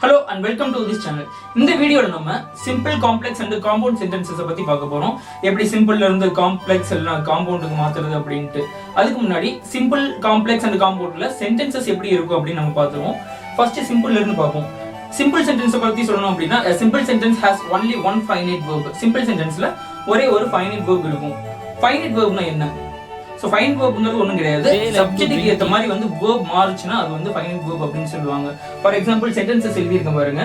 Hello and welcome to this channel. இந்த வீடியோல நம்ம simple, complex and compound sentences பத்தி பார்க்க போறோம். எப்படி சிம்பிள்ல இருந்து காம்ப்ளெக்ஸ் எல்லாம் காம்பவுண்டுக்கு மாத்துறது அப்படினு. அதுக்கு முன்னாடி simple, complex and compoundல sentences எப்படி இருக்கும் அப்படி நம்ம பார்த்துருவோம். First சிம்பிள்ல இருந்து பார்ப்போம். Simple sentence பத்தி சொல்லணும் அப்படினா a simple sentence has only one finite verb. Simple sentenceல ஒரே ஒரு finite verb இருக்கும். Finite verbனா என்ன? So finite verbங்கிறது ஒண்ணும் கிடையாது. சப்ஜெக்ட்டுக்கு ஏத்த மாதிரி வந்து verb மாறுச்சுனா அது வந்து finite verb அப்படினு சொல்லுவாங்க. For example sentences எழுதி இருக்க பாருங்க.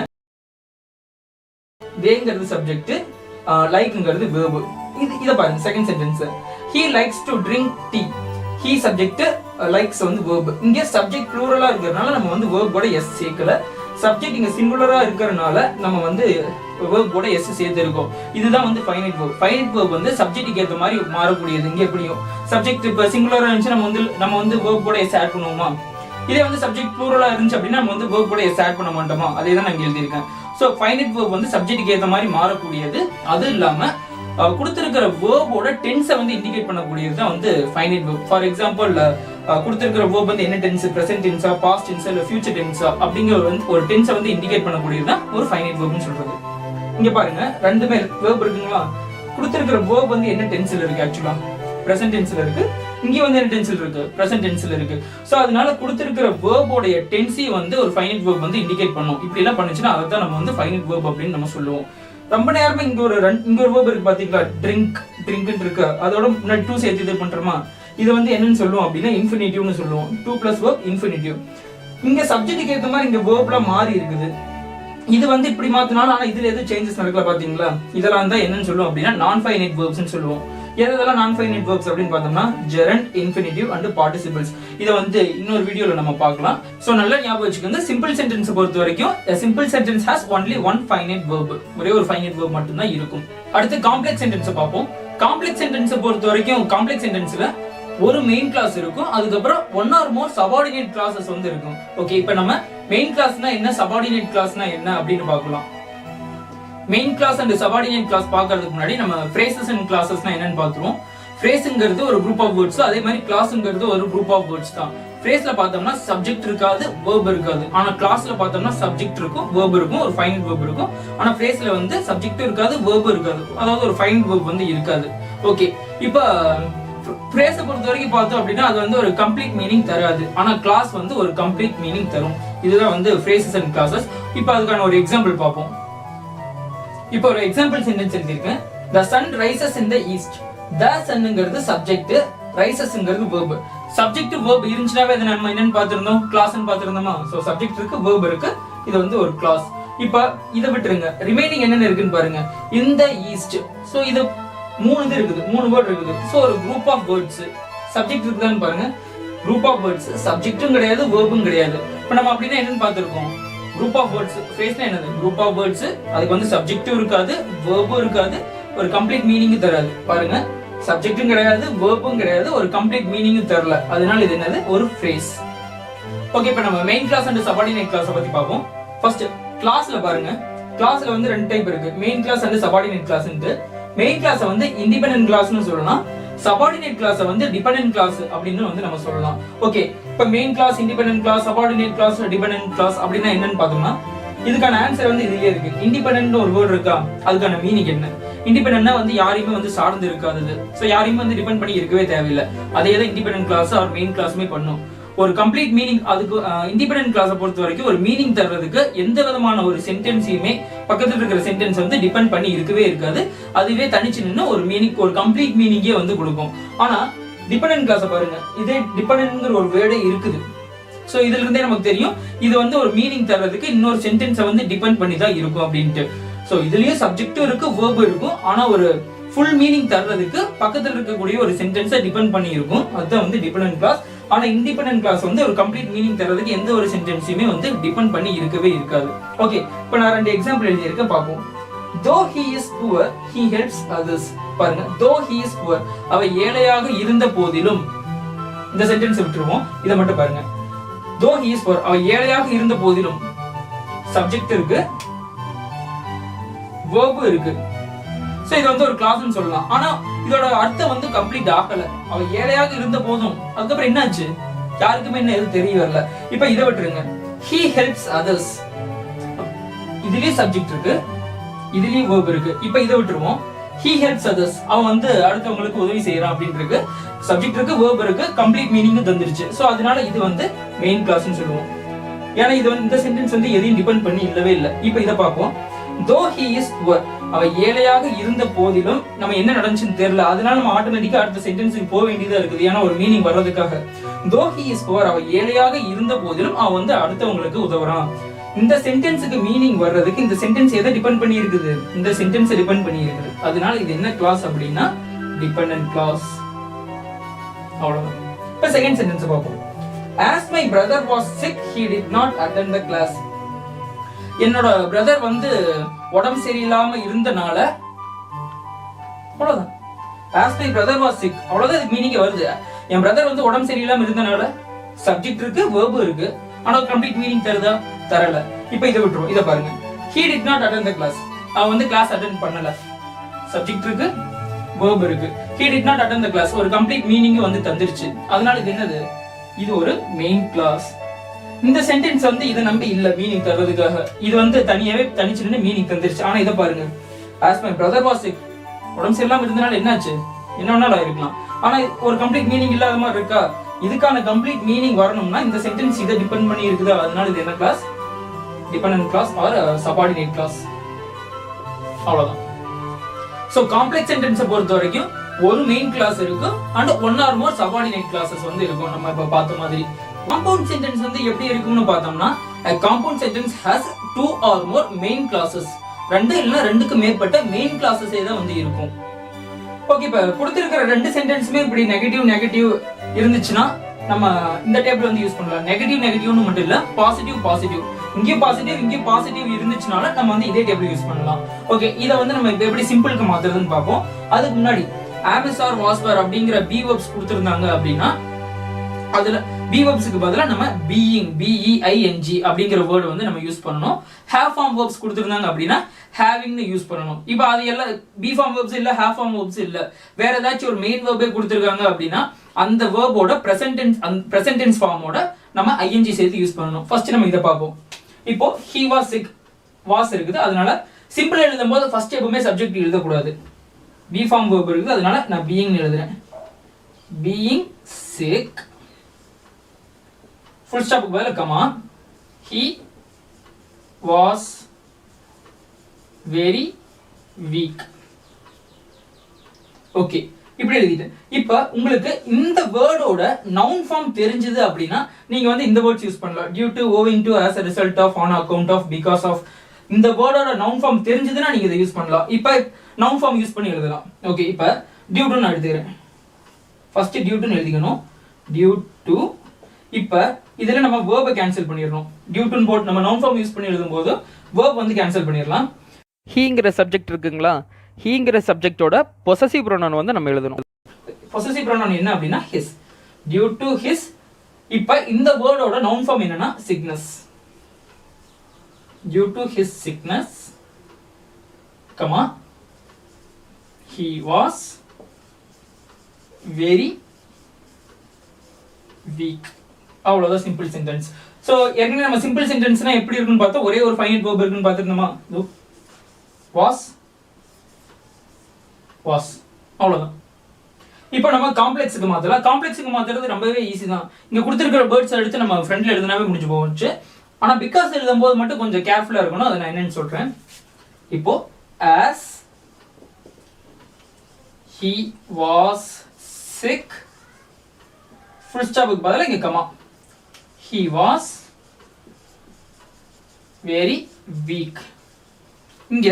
theyங்கிறது சப்ஜெக்ட், likeங்கிறது verb. இத பாருங்க second sentence. He likes to drink tea. He subject, likes வந்து verb. இங்க சப்ஜெக்ட் ப்ளூரலா இருக்கறனால நம்ம வந்து verb ஓட s சேர்க்கல. சப்ஜெக்ட் இங்க சிங்குலரா இருக்கறனால நம்ம வந்து verb ஓட s சேர்த்து இருக்கோம். இதுதான் வந்து finite verb. finite verb வந்து சப்ஜெக்ட்டுக்கு ஏத்த மாதிரி மாறக்கூடியது. இங்க எப்படியும் சப்ஜெக்ட் இப்ப சிங்குலரா இருந்துச்சு நம்ம வந்து verb ஓட s ஆட் பண்ணுவோமா? இதே வந்து சப்ஜெக்ட் ப்ளூரலா இருந்துச்சு அப்படினா நம்ம வந்து verb ஓட s ஆட் பண்ண மாட்டோமா? அதே தான் நான் எழுதி இருக்கேன். சோ finite verb வந்து சப்ஜெக்ட்டுக்கு ஏத்த மாதிரி மாறக்கூடியது. அது இல்லாம கொடுத்திருக்கிற verb ஓட டென்ஸை வந்து இண்டிகேட் பண்ணக்கூடியது தான் வந்து finite verb. ஃபார் எக்ஸாம்பிள் கொடுத்திருக்கிற verb வந்து என்ன டென்ஸ், பிரசன்ட் டென்ஸா, பாஸ்ட் டென்ஸா இல்ல ஃபியூச்சர் டென்ஸா அப்படிங்கிற ஒரு டென்ஸை வந்து இண்டிகேட் பண்ணக்கூடியது தான் ஒரு finite verbனு சொல்றது. இங்க பாருங்க ரெண்டுமே verb இருக்குங்களா? கொடுத்திருக்கிற verb வந்து என்ன டென்ஸ்ல இருக்கு? ஆக்சுவலா பிரசன்ட் டென்ஸ்ல இருக்கு. இங்க வந்து என்ன டென்ஸ்ல இருக்கு? பிரசன்ட் டென்ஸ்ல இருக்கு. சோ அதனால கொடுத்திருக்கிற verb ஓட டென்ஸை வந்து ஒரு finite verb வந்து இண்டிகேட் பண்ணும். இப்படி எல்லாம் பண்ணுச்சுனா அத தான் நம்ம வந்து finite verb அப்படினு நம்ம சொல்லுவோம். ரொம்ப நேரமா இங்க ஒரு verb இருக்கு பாத்தீங்களா? ட்ரிங்க்னு இருக்கு. அதோட முன்னாடி டு சேர்த்து இது பண்றோமா? இது வந்து என்னன்னு சொல்லுவோம் அப்படினா இன்ஃபினிட்டிவ்னு சொல்லுவோம். 2 + verb இன்ஃபினிட்டிவ். இங்க சப்ஜெக்ட்டுக்கு ஏத்த மாதிரி இங்க verbலாம் மாறி இருக்குது. இது வந்து இப்படி மாத்தினாலும் ஆனா இதுல எது சேஞ்சஸ் நடக்கல பாத்தீங்களா? இதெல்லாம் தான் என்னன்னு சொல்லுவோம் அப்படினா நான் ஃபைனைட் verbsனு சொல்லுவோம். எதெல்லாம் நான் ஃபைனைட் verbs அப்படினு பார்த்தோம்னா gerund, infinitive and participles. இத வந்து இன்னொரு வீடியோல நம்ம பார்க்கலாம். சோ நல்லா ஞாபகம் வச்சுக்கோங்க. சிம்பிள் சென்டென்ஸ் பொறுத்த வரைக்கும் a simple sentence has only one finite verb. ஒரே ஒரு finite verb மட்டும் தான் இருக்கும். அடுத்து காம்ப்ளெக்ஸ் சென்டென்ஸ் பார்ப்போம். காம்ப்ளெக்ஸ் சென்டென்ஸ் பொறுத்த வரைக்கும் காம்ப்ளெக்ஸ் சென்டென்ஸ்ல ஒரு மெயின் கிளாஸ் இருக்கும். அதுக்கு அப்புறம் one or more subordinate classes வந்து இருக்கும். ஓகே, இப்போ நம்ம மெயின் கிளாஸ்னா என்ன, சபார்டினேட் கிளாஸ்னா என்ன அப்படினு பார்க்கலாம். Main clause and subordinate clause பார்க்கிறதுக்கு முன்னாடி நம்ம phrases and classesனா என்னன்னு பார்த்துருவோம். phrasங்கிறது ஒரு group of words, அதே மாதிரி classங்கிறது ஒரு group of words தான். phrasல பார்த்தோம்னா சப்ஜெக்ட் இருக்காது, verb இருக்காது. ஆனா classல பார்த்தோம்னா சப்ஜெக்ட் இருக்கும், verb இருக்கும், ஒரு finite verb இருக்கும். ஆனா phrasல வந்து சப்ஜெக்ட் இருக்காது, verb இருக்காது. அதாவது ஒரு finite verb வந்து இருக்காது. ஓகே, இப்போ phrase பொறுத்த வரைக்கும் பார்த்தோம் அப்படின்னா அது வந்து ஒரு கம்ப்ளீட் மீனிங் தராது. ஆனா கிளாஸ் வந்து ஒரு கம்ப்ளீட் மீனிங் தரும். இதுதான் வந்து phrases and classes. இப்போ அதுக்கான ஒரு எக்ஸாம்பிள் பார்ப்போம். இப்போ ஒரு எக்ஸாம்பிள் சென்டென்ஸ் எழுதிருக்கேன். The sun rises in the east. The sunங்கிறது சப்ஜெக்ட், risesங்கிறது verb. சப்ஜெக்ட் verb இருந்துச்சுனாவே அது நம்ம என்னன்னு பார்த்திருந்தோம்? கிளாஸ்னு பார்த்திருந்தோமா? சோ சப்ஜெக்ட் இருக்கு, verb இருக்கு. இது வந்து ஒரு கிளாஸ். இப்போ இத விட்டுருங்க. ரிமைனிங் என்னென்ன இருக்குன்னு பாருங்க. In the east. சோ இது மூணு இருக்குது, மூணு வேர்ட் இருக்குது. சோ ஒரு group of words. சப்ஜெக்ட் இருக்குதான்னு பாருங்க. group of words சப்ஜெக்ட்டும் கிடையாது, verbும் கிடையாது. இப்போ நம்ம அப்படினா என்னன்னு பார்த்திருக்கோம்? group of words. phrase என்னது? group of words. அதுக்கு வந்து சப்ஜெக்ட்டும் இருக்காது, verbும் இருக்காது, ஒரு கம்ப்ளீட் மீனிங் தராது. பாருங்க, சப்ஜெக்ட்டும் கிடையாது, verbும் கிடையாது, ஒரு கம்ப்ளீட் மீனிங் தரல. அதனால இது என்னது? ஒரு phrase. ஓகே, இப்போ நம்ம main clause and subordinate clause பத்தி பார்ப்போம். ஃபர்ஸ்ட் கிளாஸ்ல பாருங்க. கிளாஸ்ல வந்து ரெண்டு டைப் இருக்கு, மெயின் கிளாஸ் அண்ட் சபார்டினேட் கிளாஸ்னு. மெயின் கிளாஸை வந்து இண்டிபெண்டன்ட் கிளாஸ்னு சொல்லலாம். சபார்டினேட் கிளாஸை வந்து டிபெண்டன்ட் கிளாஸ் அப்படின்னு வந்து நம்ம சொல்லலாம். ஓகே, இப்போ main clause, independent class, subordinate clause, dependent class அப்படின்னா என்னன்னு பார்த்தோம்னா இதுக்கான ஆன்சர் வந்து இதுலயே இருக்கு. இண்டிபெண்டன்ட் ஒரு வேர்ட் இருக்கா, அதுக்கான மீனிங் என்ன? இண்டிபெண்டன்ட்னா வந்து யாரையுமே வந்து சார்ந்து இருக்காதது. சோ யாரையுமே வந்து டிபெண்ட் பண்ணி இருக்கவே தேவையில்லை. அதே தான் இண்டிபெண்டன்ட் கிளாஸ் ஆர் மெயின் கிளாஸுமே பண்ணும். ஒரு கம்ப்ளீட் மீனிங் அதுக்கு இண்டிபெண்டன்ட் கிளாஸை பொறுத்த வரைக்கும் ஒரு மீனிங் தர்றதுக்கு எந்த விதமான ஒரு சென்டென்ஸையுமே பக்கத்துல இருக்கிற சென்டென்ஸ் வந்து டிபெண்ட் பண்ணி இருக்கவே இருக்காது. அதுவே தனிச்சு நின்று ஒரு மீனிங், ஒரு கம்ப்ளீட் மீனிங்கே வந்து கொடுக்கும். ஆனா டிபெண்டன்ட் கிளாஸை பாருங்க, இதே டிபெண்டன்ட்ங்கிற ஒரு வேர்டே இருக்குது. சோ இதுல இருந்தே நமக்கு தெரியும் இது வந்து ஒரு மீனிங் தர்றதுக்கு இன்னொரு சென்டென்ஸை வந்து டிபெண்ட் பண்ணி தான் இருக்கும் அப்படின்ட்டு. சோ இதுலயும் சப்ஜெக்டும் இருக்கு, verb இருக்கும். ஆனா ஒரு ஃபுல் மீனிங் தர்றதுக்கு பக்கத்துல இருக்கக்கூடிய ஒரு சென்டென்ஸை டிபெண்ட் பண்ணி இருக்கும். அதுதான் வந்து டிபெண்டன்ட் கிளாஸ். ஆனா இண்டிபெண்டன்ட் கிளாஸ் வந்து ஒரு கம்ப்ளீட் மீனிங் தரதுக்கு எந்த ஒரு சென்டென்ஸையுமே வந்து டிபெண்ட் பண்ணி இருக்கவே இருக்காது. ஓகே, இப்போ நான் ரெண்டு எக்ஸாம்பிள் எழுதி இருக்கேன், பார்ப்போம். Though he is poor, he helps others. பாருங்க, though he is poor, அவ ஏழையாக இருந்த போதிலும். இந்த சென்டென்ஸ் விட்டுருவோம், இத மட்டும் பாருங்க. Though he is poor, அவ ஏழையாக இருந்த போதிலும் சப்ஜெக்ட் இருக்கு, verb இருக்கு. சோ இது வந்து ஒரு கிளாஸ்னு சொல்லலாம். ஆனா இதோட அர்த்தம் வந்து கம்ப்ளீட் ஆகல. அவ ஏழையாக இருந்த போதும் அதுக்கப்புறம் என்னாச்சு? யாருக்குமே என்ன எது தெரிய வரல. இப்போ இதை விட்டுருங்க. He helps others. இதுலயும் சப்ஜெக்ட் இருக்கு, இதுலயும் verb இருக்கு. இப்போ இதை விட்டுருவோம். he helps others, அவன் வந்து அடுத்தவங்களுக்கு உதவி செய்யறான் அப்படின்னு இருக்கு. சப்ஜெக்ட் இருக்கு, verb இருக்கு, கம்ப்ளீட் மீனிங் தந்துருச்சு. சோ அதனால இது வந்து மெயின் கிளாஸ்னு சொல்லுவோம். ஏன்னா இது வந்து இந்த சென்டென்ஸ் வந்து எதையும் டிபெண்ட் பண்ணி இல்லவே இல்லை. இப்போ இதை பார்ப்போம். though he is poor, அவன் ஏழையாக இருந்த போதிலும் நம்ம என்ன நடந்துச்சுன்னு தெரியல, அதனால நம்ம ஆட்டோமேட்டிக்கா அடுத்த சென்டென்ஸுக்கு போக வேண்டியதா இருக்குது. ஏன்னா ஒரு மீனிங் வர்றதுக்காக. though he is poor, அவன் ஏழையாக இருந்த போதிலும் அவன் வந்து அடுத்தவங்களுக்கு உதவுறான். இந்த சென்டென்ஸுக்கு மீனிங் வர்றதுக்கு இந்த சென்டென்ஸ் எதை டிபெண்ட் பண்ணி இருக்குது? இந்த சென்டென்ஸை டிபெண்ட் பண்ணி இருக்குது. அதனால இது என்ன கிளாஸ் அப்படின்னா டிபெண்டன்ட் கிளாஸ். அவ்வளவுதான். இப்ப செகண்ட் சென்டென்ஸ் பார்ப்போம். as my brother was sick he did not attend the class, என்னோட பிரதர் வந்து உடம்பு சரியில்லாம இருந்தனால, அவ்வளவுதான். as my brother was sick, அவ்வளவுதான் இதுக்கு மீனிங் வருது. என் பிரதர் வந்து உடம்பு சரியில்லாம இருந்தனால சப்ஜெக்ட் இருக்கு, verb இருக்கு, ஆனா கம்ப்ளீட் மீனிங் தருதா? தரல. இப்போ இதை விட்டுருவோம். இதை பாருங்க. he did not attend the class, அவன் வந்து கிளாஸ் அட்டெண்ட் பண்ணல. சப்ஜெக்ட் இருக்கு, verb இருக்கு. he did not attend the class, ஒரு கம்ப்ளீட் மீனிங் வந்து தந்துருச்சு. அதனால இது என்னது? இது ஒரு மெயின் கிளாஸ். இந்த சென்டென்ஸ் வந்து இதை நம்பி இல்ல மீனிங் தர்றதுக்காக, இது வந்து தனியாவே தனிச்சு மீனிங் தந்துருச்சு. ஆனா இதை பாருங்க. as my brother was sick, உடம்பு சரியில்லாம இருந்தனால என்னாச்சு? என்ன வேணாலும் இருக்கலாம். ஆனா ஒரு கம்ப்ளீட் மீனிங் இல்லாத மாதிரி இருக்கா? இதுக்கான கம்ப்ளீட் மீனிங் வரணும்னா இந்த சென்டென்ஸ் இதை டிபெண்ட் பண்ணி இருக்குதா? அதனால இது என்ன clause? Dependent clause or subordinate clause. அவ்வளவுதான். சோ காம்ப்ளெக்ஸ் சென்டென்ஸை பொறுத்த வரைக்கும் ஒரு மெயின் கிளாஸ் இருக்கும் and one or more subordinate clauses வந்து இருக்கும். நம்ம இப்ப பார்த்த மாதிரி காம்பவுண்ட் சென்டென்ஸ் வந்து எப்படி இருக்கும்னு பார்த்தோம்னா, compound sentence has 2 or more main classes. ரெண்டு இல்ல ரெண்டுக்கு மேற்பட்ட மெயின் கிளாஸஸே தான் வந்து இருக்கும். ஓகே, இப்ப கொடுத்திருக்கிற ரெண்டு சென்டென்ஸுமே இப்படி நெகட்டிவ் இருந்துச்சுன்னா நம்ம இந்த டேபிள் வந்து யூஸ் பண்ணலாம். நெகட்டிவ்னு மட்டும் இல்ல, பாசிட்டிவ் இங்கேயும் பாசிட்டிவ் இருந்துச்சுனால நம்ம வந்து இதே டேபிள் யூஸ் பண்ணலாம். ஓகே, இதை வந்து நம்ம இப்ப எப்படி சிம்பிளுக்கு மாத்துறதுன்னு பார்ப்போம். அதுக்கு முன்னாடி ஆமிஸ் ஆர் வாஸ் வேர் அப்படிங்கிற பி வெர்ப்ஸ் கொடுத்திருந்தாங்க அப்படின்னா அதுல பி வெர்ப்ஸ்க்கு பதிலா நம்ம பீயிங் BEING அப்படிங்கிற வேர்ட் வந்து நம்ம யூஸ் பண்ணணும். ஹேவ் ஃபார்ம் வெர்ப்ஸ் கொடுத்திருந்தாங்க அப்படின்னா ஹேவிங்னு யூஸ் பண்ணணும். இப்போ அது எல்லாம் பி ஃபார்ம் வெர்ப்ஸ் இல்ல, ஹேவ் ஃபார்ம் வெர்ப்ஸ் இல்ல, வேற ஏதாச்சும் ஒரு மெயின் வெர்பே கொடுத்திருக்காங்க அப்படின்னா அந்த வேர்போட பிரசன்ட் டென்ஸ் ஃபார்மோட நம்ம ING சேர்த்து யூஸ் பண்ணணும். ஃபர்ஸ்ட் நம்ம இதை பார்ப்போம். இப்போ he was sick, was இருக்குது, அதனால சிம்பிள் எழுதும்போது ஃபர்ஸ்ட் எப்பவுமே சப்ஜெக்ட் எழுதக்கூடாது. பி ஃபார்ம் வெர்ப் இருக்குது, அதனால நான் பீயிங் எழுதுறேன். பீயிங் sick, ஃபுல் ஸ்டாப்புக்கு பதிலா comma. he was very weak. Okay, இப்படி எழுதிட்டேன். இப்போ உங்களுக்கு இந்த வேர்டோட நவுன் ஃபார்ம் தெரிஞ்சது அப்படின்னா நீங்க வந்து இந்த வேர்ட்ஸ் யூஸ் பண்ணலாம். Due to, owing to, as a result of, on account of, because of. இந்த வேர்டோட நவுன் ஃபார்ம் தெரிஞ்சதுன்னா நீங்க இதை யூஸ் பண்ணலாம். இப்போ நவுன் ஃபார்ம் யூஸ் பண்ணி எழுதலாம். ஓகே, இப்போ டியூ டு நான் எடுத்துக்கிறேன். ஃபர்ஸ்ட் டியூ டு எழுதிக்கணும். Due to. இப்போ இதுல நம்ம வேர்பை கேன்சல் பண்ணிடணும். டியூ டு போட்டு நம்ம நவுன் ஃபார்ம் யூஸ் பண்ணி எழுதும்போது வேர்ப் வந்து கேன்சல் பண்ணிடலாம். ஹீங்கிற சப்ஜெக்ட் இருக்குங்களா, ஹீங்கிற சப்ஜெக்டோட பொசசிவ் ப்ரோனவுன் வந்து நம்ம எழுதணும். பொசசிவ் ப்ரோனவுன் என்ன அப்படின்னா his. Due to his. இப்போ இந்த வேர்டோட நவுன் ஃபார்ம் என்னன்னா sickness. Due to his sickness, comma he was very weak. அவ்வளவுதான் சிம்பிள் சென்டென்ஸ். சோ ஏற்கனவே நம்ம சிம்பிள் சென்டென்ஸ்னா எப்படி இருக்குன்னு பார்த்தா ஒரே ஒரு ஃபைனைட் வெர்ப் இருக்குன்னு பார்த்துருந்தோமா? was அவ்வளவுதான். இப்போ நம்ம காம்ப்ளெக்ஸுக்கு மாத்தலாம். காம்ப்ளெக்ஸுக்கு மாத்துறது ரொம்பவே ஈஸி தான். இங்க கொடுத்திருக்கிற வேர்ட்ஸ் எடுத்து நம்ம ஃப்ரண்ட்ல எழுதினாவே முடிஞ்சு போச்சு. ஆனா பிகாஸ் எழுதும்போது மட்டும் கொஞ்சம் கேர்ஃபுல்லா இருக்கணும். அதை நான் என்னன்னு சொல்றேன். இப்போ as he was sick, full ஸ்டாப்புக்கு பதிலா இங்க comma. he was very weak. இங்க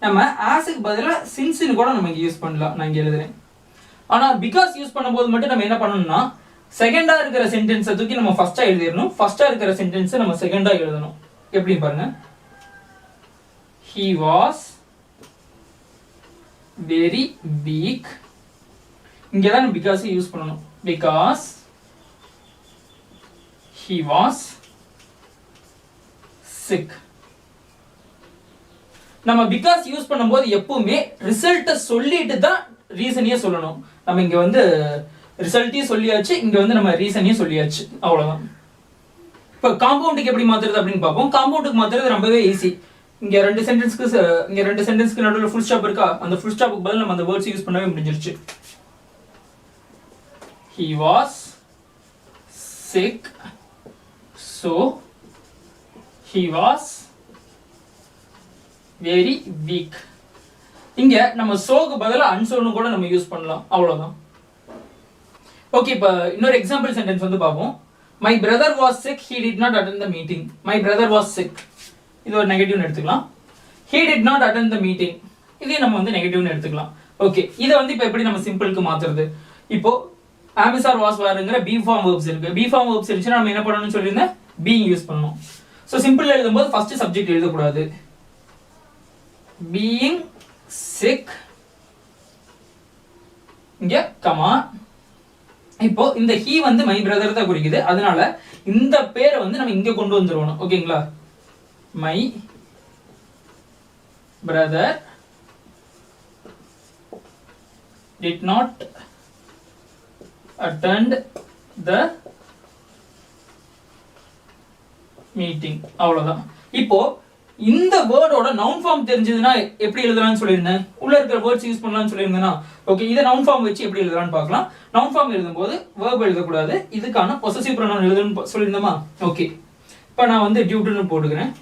நம்ம asக்கு பதிலா since-னு கூட நம்ம இங்க யூஸ் பண்ணலாம். நான் இங்க எழுதுறேன். ஆனா பிகாஸ் யூஸ் பண்ணும்போது மட்டும் நம்ம என்ன பண்ணணும்னா செகண்டா இருக்கிற சென்டென்ஸை தூக்கி நம்ம ஃபர்ஸ்டா எழுதிடணும். ஃபர்ஸ்டா இருக்கிற சென்டென்ஸை நம்ம செகண்டா எழுதணும். எப்படி பாருங்க. he was very weak. இங்க தான் பிகாஸ் யூஸ் பண்ணணும். because he was sick. நம்ம பிகாஸ் யூஸ் பண்ணும்போது எப்பவுமே ரிசல்ட்டை சொல்லிட்டு தான் ரீசனையே சொல்லணும். நம்ம இங்க வந்து ரிசல்ட்டையும் சொல்லியாச்சு, இங்க வந்து நம்ம ரீசனையும் சொல்லியாச்சு. அவ்வளவுதான். இப்போ காம்பவுண்டுக்கு எப்படி மாத்துறது அப்படின்னு பார்ப்போம். காம்பவுண்டுக்கு மாத்துறது ரொம்பவே ஈஸி. இங்க ரெண்டு சென்டென்ஸ்க்கு நடுவுல ஃபுல் ஸ்டாப் இருக்கா, அந்த ஃபுல் ஸ்டாப்புக்கு பதிலா நம்ம அந்த வேர்ட்ஸ் யூஸ் பண்ணவே முடிஞ்சிருச்சு. He was sick, so he was very weak. இங்க நம்ம சோக்கு பதிலா அன்சோன்னு கூட நம்ம யூஸ் பண்ணலாம், அவ்வளவுதான். ஓகே, இப்போ இன்னொரு எக்ஸாம்பிள் சென்டென்ஸ் வந்து பார்ப்போம். My brother was sick, he did not attend the meeting. My brother was sick. இது ஒரு நெகட்டிவ்னு எடுத்துக்கலாம். He did not attend the meeting. இதே நம்ம வந்து நெகட்டிவ்னு எடுத்துக்கலாம். ஓகே, இதை வந்து இப்போ எப்படி நம்ம சிம்பிளுக்கு மாத்துறது? இப்போ am or was wareங்கிற பி ஃபார்ம் verbs இருக்கு. பி ஃபார்ம் verbs இருந்துச்சுன்னா நம்ம என்ன பண்ணணும்னு சொல்லியிருந்தேன், being யூஸ் பண்ணணும். ஸோ சிம்பிள் எழுதும்போது ஃபர்ஸ்ட் சப்ஜெக்ட் எழுதக்கூடாது. being sick இங்க கமா. இப்போ இந்த he வந்து மை பிரதர் தான் குறிக்குது, அதனால இந்த பேரை வந்து நம்ம இங்க கொண்டு வந்துருவோம். ஓகேங்களா, my brother did not attend the meeting. அவ்வளவுதான். இப்போ இந்த வேர்டோட நவுன் ஃபார்ம் தெரிஞ்சதுன்னா எப்படி எழுதலாம்னு சொல்லியிருந்தேன், உள்ள இருக்கிற வேர்ட்ஸ் யூஸ் பண்ணலாம்னு சொல்லியிருந்தேன்னா. ஓகே, இதை நவுன் ஃபார்ம் வச்சு எப்படி எழுதலாம்னு பார்க்கலாம். நவுன் ஃபார்ம் எழுதும்போது வேர்ப் எழுதக்கூடாது, இதுக்கான பொசசிவ் ப்ரோனவுன் எழுதணும்னு சொல்லியிருந்தோமா. ஓகே, இப்போ நான் வந்து டியூ டுன்னு போட்டுக்கிறேன்.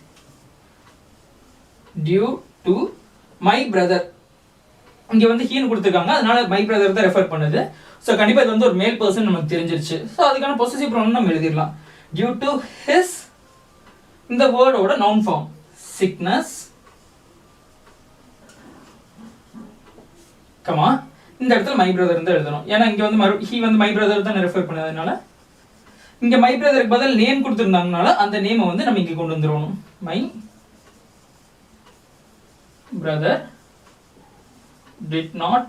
டியூ டு மை பிரதர், இங்க வந்து ஹீன்னு கொடுத்துருக்காங்க, அதனால மை பிரதர் தான் ரெஃபர் பண்ணுது. ஸோ கண்டிப்பா இது வந்து ஒரு மேல் பர்சன் நமக்கு தெரிஞ்சிருச்சு. ஸோ அதுக்கான பொசசிவ் ப்ரோனவுன் நம்ம எழுதிடலாம். டியூ டு ஹிஸ், இந்த வேர்டோட நவுன் ஃபார்ம் sickness, கமா இந்த இடத்துல மை பிரதர் தான் எழுதணும். ஏன்னா இங்க வந்து he வந்து மை பிரதர் தான் ரெஃபர் பண்ணதுனால இங்க மை பிரதருக்கு பதில் நேம் கொடுத்திருந்தாங்கனால அந்த நேமை வந்து நம்ம இங்க கொண்டு வந்துருவோம். My brother did not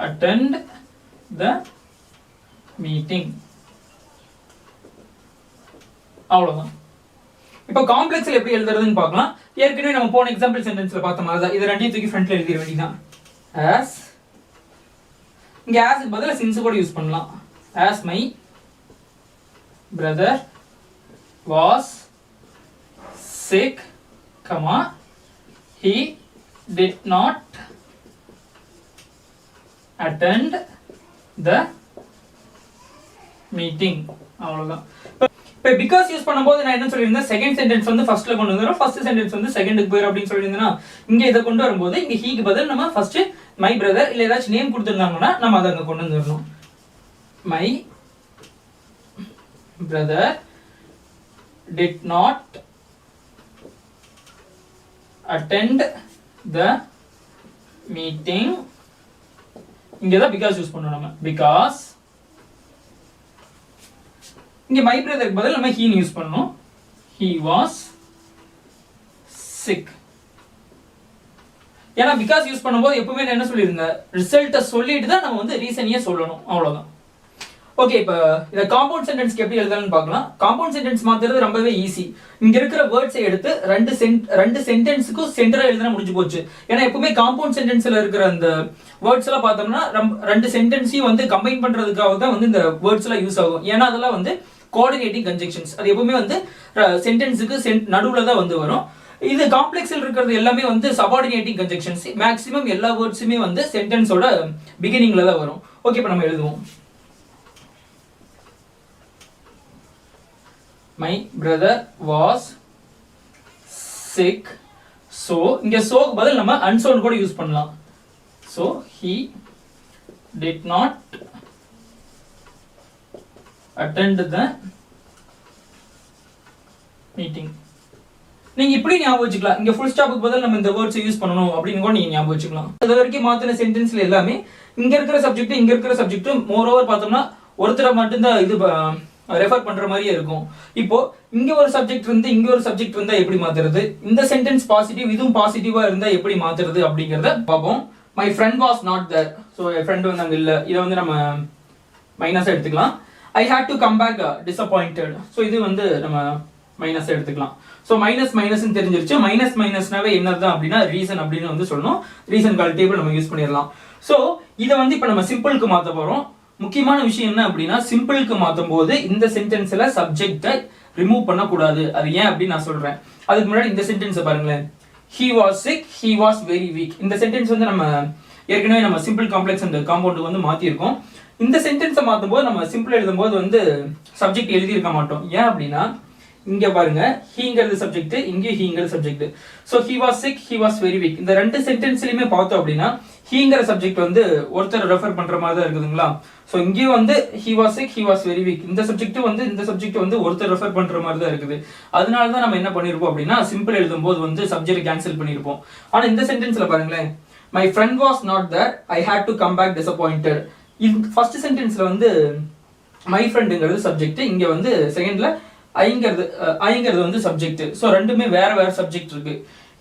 attend the meeting. அவ்வளவுதான். இப்போ காம்ப்ளெக்ஸ்ல எப்படி எழுதுறதுன்னு பார்க்கலாம். ஏற்கனவே நம்ம போன எக்ஸாம்பிள் சென்டென்ஸ்ல பார்த்த மாதிரி தான். இது ரெண்டையும் தூக்கி ஃப்ரண்ட்ல எழுதிட வேண்டியதான். as, இங்க as க்கு பதிலா since கூட யூஸ் பண்ணலாம். as my brother was sick, he did not attend the meeting. அவ்வளவுதான். இப்போ பிகாஸ் யூஸ் பண்ணும்போது நான் என்ன சொல்லியிருந்தேன், செகண்ட் சென்டென்ஸ் வந்து ஃபர்ஸ்ட்ல கொண்டு வந்துடும், ஃபர்ஸ்ட் சென்டென்ஸ் வந்து செகண்டுக்கு போயிடும் அப்படின்னு சொல்லியிருந்தேன்னா, இங்க இதை கொண்டு வரும்போது இங்க ஹீக்கு பதில் நம்ம ஃபர்ஸ்ட் மை பிரதர் இல்ல ஏதாச்சும் நேம் கொடுத்துருந்தாங்கன்னா நம்ம அதை அங்க கொண்டு வந்துடணும். My brother did not attend the meeting. இங்க தான் பிகாஸ் யூஸ் பண்ணணும் நம்ம. பிகாஸ் இங்க மை பிரதருக்கு பதில் நம்ம he யூஸ் பண்ணனும். he was sick. ஏன்னா பிகாஸ் யூஸ் பண்ணும்போது எப்பவுமே நான் என்ன சொல்லியிருந்தேன், ரிசல்ட்டை சொல்லிட்டு தான் நம்ம வந்து ரீசனையே சொல்லணும், அவ்வளவுதான். ஓகே, இப்போ இத காம்பவுண்ட் சென்டென்ஸ்க்கு எப்படி எழுதலாம்னு பார்க்கலாம். காம்பவுண்ட் சென்டென்ஸ் மாத்துறது ரொம்பவே ஈஸி. இங்க இருக்கிற வேர்ட்ஸை எடுத்து ரெண்டு சென்டென்ஸ்க்கும் சென்டரா எழுதினா முடிஞ்சு போச்சு. ஏன்னா எப்பவுமே காம்பவுண்ட் சென்டென்ஸ்ல இருக்கிற அந்த வேர்ட்ஸ் எல்லாம் பார்த்தோம்னா ரெண்டு சென்டென்ஸையும் வந்து கம்பைன் பண்றதுக்காக தான் வந்து இந்த வேர்ட்ஸ் எல்லாம் யூஸ் ஆகும். ஏன்னா அதெல்லாம் வந்து கோஆர்டினேட்டிங் கன்ஜங்ஷன்ஸ், அது எப்பவுமே வந்து சென்டென்ஸுக்கு நடுவுல தான் வந்து வரும். இது காம்ப்ளெக்ஸ்ல இருக்கிறது எல்லாமே வந்து சபார்டினேட்டிங் கன்ஜங்ஷன்ஸ். மேக்ஸிமம் எல்லா வேர்ட்ஸுமே வந்து சென்டென்ஸோட பிகினிங்ல தான் வரும். ஓகே, இப்போ நம்ம எழுதுவோம். My brother was sick, so இங்க சோக்கு பதில் நம்ம அன்சோன் கூட யூஸ் பண்ணலாம். So he did not attend the meeting. நீங்க இப்படி ஞாபகம் வச்சுக்கலாம். இங்க ஃபுல் ஸ்டாப்புக்கு பதில் நம்ம இந்த வேர்ட்ஸ் யூஸ் பண்ணணும் அப்படின்னு கூட நீங்க ஞாபகம் வச்சுக்கலாம். அது வரைக்கும் மாத்தின சென்டென்ஸ்ல எல்லாமே இங்க இருக்கிற சப்ஜெக்ட் இங்க இருக்கிற சப்ஜெக்ட் மோர் ஓவர் பார்த்தோம்னா ஒருத்தரை மட்டும்தான் இது ரெஃபர் பண்ற மாதிரியே இருக்கும். இப்போ இங்க ஒரு சப்ஜெக்ட் இருந்து இங்க ஒரு சப்ஜெக்ட் இருந்தா எப்படி மாத்துறது, இந்த சென்டென்ஸ் பாசிட்டிவ் இதுவும் பாசிட்டிவா இருந்தா எப்படி மாத்துறது அப்படிங்கறத பாப்போம். My friend was not there, so என் ஃப்ரெண்ட் வந்து அங்க இல்ல, இதை வந்து நம்ம மைனஸா எடுத்துக்கலாம். I had to come back disappointed, so இது வந்து நம்ம மைனஸ் எடுத்துக்கலாம். சோ மைனஸ் மைனஸ் தெரிஞ்சிருச்சு. மைனஸ் மைனஸ்னாவே என்னதான் அப்படின்னா ரீசன் அப்படின்னு வந்து சொல்லணும். ரீசன் கால் டேபிள் நம்ம யூஸ் பண்ணிடலாம். சோ இதை வந்து இப்ப நம்ம சிம்பிளுக்கு மாத்த போறோம். முக்கியமான விஷயம் என்ன அப்படின்னா சிம்பிளுக்கு மாத்தும் போது இந்த சென்டென்ஸ்ல சப்ஜெக்டை ரிமூவ் பண்ணக்கூடாது. அது ஏன் அப்படின்னு நான் சொல்றேன். அதுக்கு முன்னாடி இந்த சென்டென்ஸை பாருங்களேன். he was sick, he was very weak. இந்த சென்டென்ஸ் வந்து நம்ம ஏற்கனவே நம்ம சிம்பிள் காம்ப்ளெக்ஸ் அண்ட் காம்பவுண்டுக்கு வந்து மாத்திருக்கோம். இந்த சென்டென்ஸை மாற்றும் போது நம்ம சிம்பிள் எழுதும்போது வந்து சப்ஜெக்ட் எழுதியிருக்க மாட்டோம். ஏன் அப்படின்னா இங்க பாருங்க, ஹீங்கிறது சப்ஜெக்ட், இங்கே ஹீங்கிறது subject. So he was sick, he was very weak. இந்த ரெண்டு சென்டென்ஸ்லயுமே பார்த்தோம் அப்படின்னா ஹீங்கிற சப்ஜெக்ட் வந்து ஒருத்தர் ரெஃபர் பண்ற மாதிரி தான் இருக்குதுங்களா. ஸோ இங்கேயும் வந்து he was sick, he was very weak. இந்த சப்ஜெக்ட் வந்து ஒருத்தர் ரெஃபர் பண்ற மாதிரி தான் இருக்குது. அதனால தான் நம்ம என்ன பண்ணிருப்போம் அப்படின்னா சிம்பிள் எழுதும்போது வந்து சப்ஜெக்ட் கேன்சல் பண்ணிருப்போம். ஆனா இந்த சென்டென்ஸ்ல பாருங்களேன், my friend was not there, I had to come back disappointed. First சென்டென்ஸ்ல வந்து my friendங்கிறது சப்ஜெக்ட், இங்க வந்து செகண்ட்ல ஐங்கிறது வந்து சப்ஜெக்ட். ஸோ ரெண்டுமே வேற வேற சப்ஜெக்ட் இருக்கு.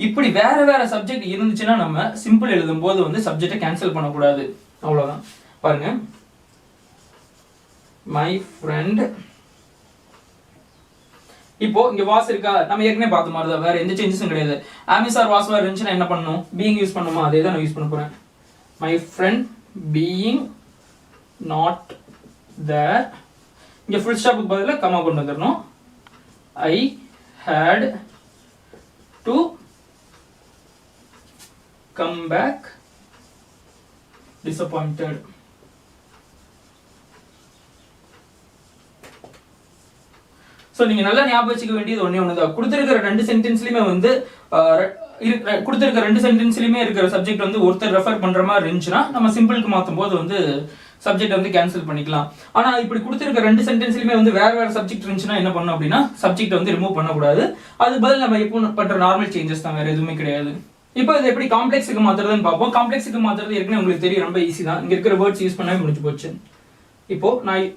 இப்படி வேற வேற சப்ஜெக்ட் இருந்துச்சுன்னா நம்ம சிம்பிள் எழுதும் போது வந்து சப்ஜெக்டை கேன்சல் பண்ணக்கூடாது. அவ்வளவுதான். பாருங்க, மை ஃப்ரெண்ட். இப்போ இங்க வாஸ் இருக்கா, நம்ம ஏற்கனவே பார்த்த மாதிரி தான், வேற எந்த சேஞ்சஸும் கிடையாது. ஆமிசார் வாஸ் வேர் இருந்துச்சுன்னா என்ன பண்ணணும், பீயிங் யூஸ் பண்ணுமா, அதே தான் நான் யூஸ் பண்ண போறேன். My friend being not there. இங்க ஃபுல் ஸ்டாப்புக்கு பதிலாக கமா கொண்டு வந்துடணும். I had to come back disappointed. So நீங்க நல்லா ஞாபகம் வச்சுக்க வேண்டியது ஒண்ணுதான். கொடுத்திருக்கிற ரெண்டு சென்டென்ஸ்லயுமே வந்து கொடுத்திருக்கிற ரெண்டு சென்டென்ஸ்லயுமே இருக்கிற சப்ஜெக்ட் வந்து ஒருத்தர் ரெஃபர் பண்ற மாதிரி இருந்துச்சுன்னா நம்ம சிம்பிளுக்கு மாற்றும் போது வந்து சப்ஜெக்ட் வந்து கேன்சல் பண்ணிக்கலாம். ஆனா இப்படி கொடுத்திருக்க ரெண்டு சென்டென்ஸ்லயுமே வந்து வேற வேற சப்ஜெக்ட் இருந்துச்சுன்னா என்ன பண்ணணும் அப்படின்னா சப்ஜெக்ட் வந்து ரிமூவ் பண்ணக்கூடாது. அது பதில் நம்ம இப்போ பண்ற நார்மல் சேஞ்சஸ் தான், வேற எதுவுமே கிடையாது. இப்போ இது எப்படி காம்ப்ளெக்ஸுக்கு மாத்துறதுன்னு பார்ப்போம். காம்ப்ளெக்ஸுக்கு மாத்துறது ஏற்கனவே உங்களுக்கு தெரியும், ரொம்ப ஈஸி தான். இங்க இருக்கிற வேர்ட்ஸ் யூஸ் பண்ணவே முடிஞ்சு போச்சு. இப்போ நான்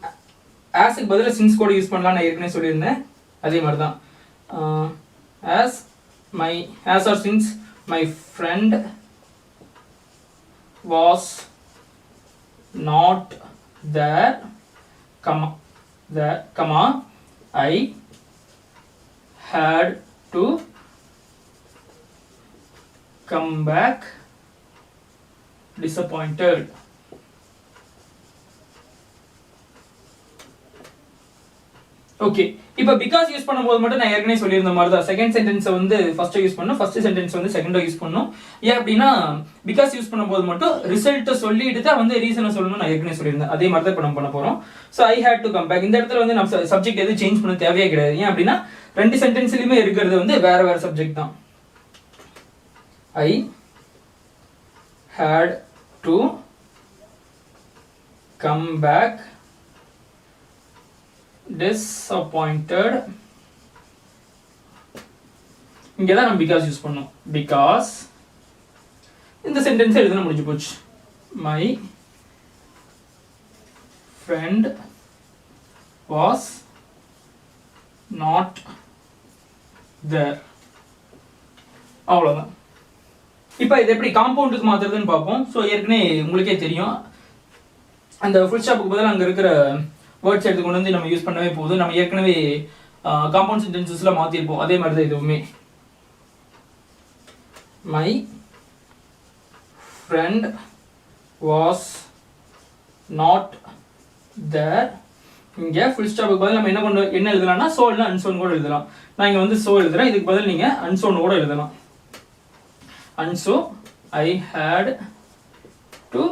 ஆஸ்க்கு பதிலாக சின்ஸ் கோட் யூஸ் பண்ணலாம், நான் ஏற்கனவே சொல்லியிருந்தேன். அதே மாதிரி தான் as or since my friend was not there, comma I had to come back disappointed. Okay, இப்போ பிகாஸ் யூஸ் பண்ணும்போது மட்டும் நான் ஏற்கனவே சொல்லியிருந்த மாதிரி தான் செகண்ட் சென்டென்ஸை வந்து ஃபர்ஸ்ட் யூஸ் பண்ணணும், ஃபர்ஸ்ட் சென்டென்ஸ் வந்து செகண்டா யூஸ் பண்ணணும். ஏன் அப்படின்னா பிகாஸ் யூஸ் பண்ணும்போது மட்டும் ரிசல்ட்டை சொல்லிட்டு தான் வந்து ரீசனை சொல்லணும், நான் ஏற்கனவே சொல்லியிருந்தேன். அதே மாதிரி தான் இப்போ நம்ம பண்ண போறோம். So I had to come back. இந்த இடத்துல வந்து நம்ம சப்ஜெக்ட் எதுவும் சேஞ்ச் பண்ண தேவையே கிடையாது. ஏன் அப்படின்னா ரெண்டு சென்டென்ஸ்லயுமே இருக்கிறது வந்து வேற வேற சப்ஜெக்ட் தான். I had to come back disappointed. இங்க தான் நம்ம because யூஸ் பண்ணோம். because இந்த சென்டென்ஸ் எழுதணும், முடிஞ்சு போச்சு. my friend was not there. அவ்வளவுதான். இப்போ இது எப்படி காம்பவுண்டுக்கு மாத்துறதுன்னு பார்ப்போம். ஸோ ஏற்கனவே உங்களுக்கே தெரியும், அந்த ஃபுல் ஸ்டாப்புக்கு பதிலாக அங்கே இருக்கிற வேர்ட்ஸ் எடுத்து கொண்டு வந்து நம்ம யூஸ் பண்ணவே போகுது. நம்ம ஏற்கனவே காம்பவுண்ட் சென்டென்சஸ்ல மாத்திருப்போம். அதே மாதிரி தான் இதுவுமே. மை ஃப்ரெண்ட் வாஸ் நாட் தேர். இங்க ஃபுல் ஸ்டாப்புக்கு பதில் நம்ம என்ன எழுதலாம்னா சோ இல்ல அன்சோன் கூட எழுதலாம். நான் இங்க வந்து சோ எழுதுறேன், இதுக்கு பதில் நீங்க அன்சோன் கூட எழுதலாம். And so I had to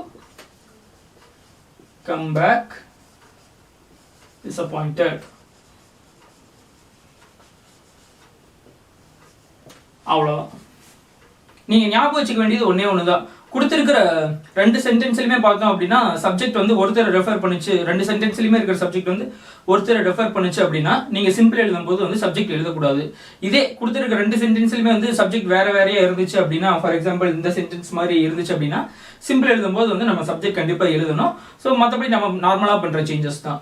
come back disappointed. அவ்வளவுதான். நீங்க ஞாபகம் வச்சுக்க வேண்டியது ஒன்னே ஒண்ணுதான். கொடுத்திருக்கிற ரெண்டு சென்டென்ஸ்லயுமே பார்த்தோம் அப்படின்னா சப்ஜெக்ட் வந்து ஒருத்தரை ரெஃபர் பண்ணுச்சு, ரெண்டு சென்டென்ஸ்லயுமே இருக்கிற சப்ஜெக்ட் வந்து ஒருத்தரை ரெஃபர் பண்ணுச்சு அப்படின்னா நீங்க சிம்பிள் எழுதும் போது வந்து சப்ஜெக்ட் எழுதக்கூடாது. இதே கொடுத்திருக்கிற ரெண்டு சென்டென்ஸ்லயுமே வந்து சப்ஜெக்ட் வேற வேறையா இருந்துச்சு அப்படின்னா, ஃபார் எக்ஸாம்பிள் இந்த சென்டென்ஸ் மாதிரி இருந்துச்சு அப்படின்னா சிம்பிள் எழுதும் போது வந்து நம்ம சப்ஜெக்ட் கண்டிப்பா எழுதணும். ஸோ மற்றபடி நம்ம நார்மலா பண்ற சேஞ்சஸ் தான்.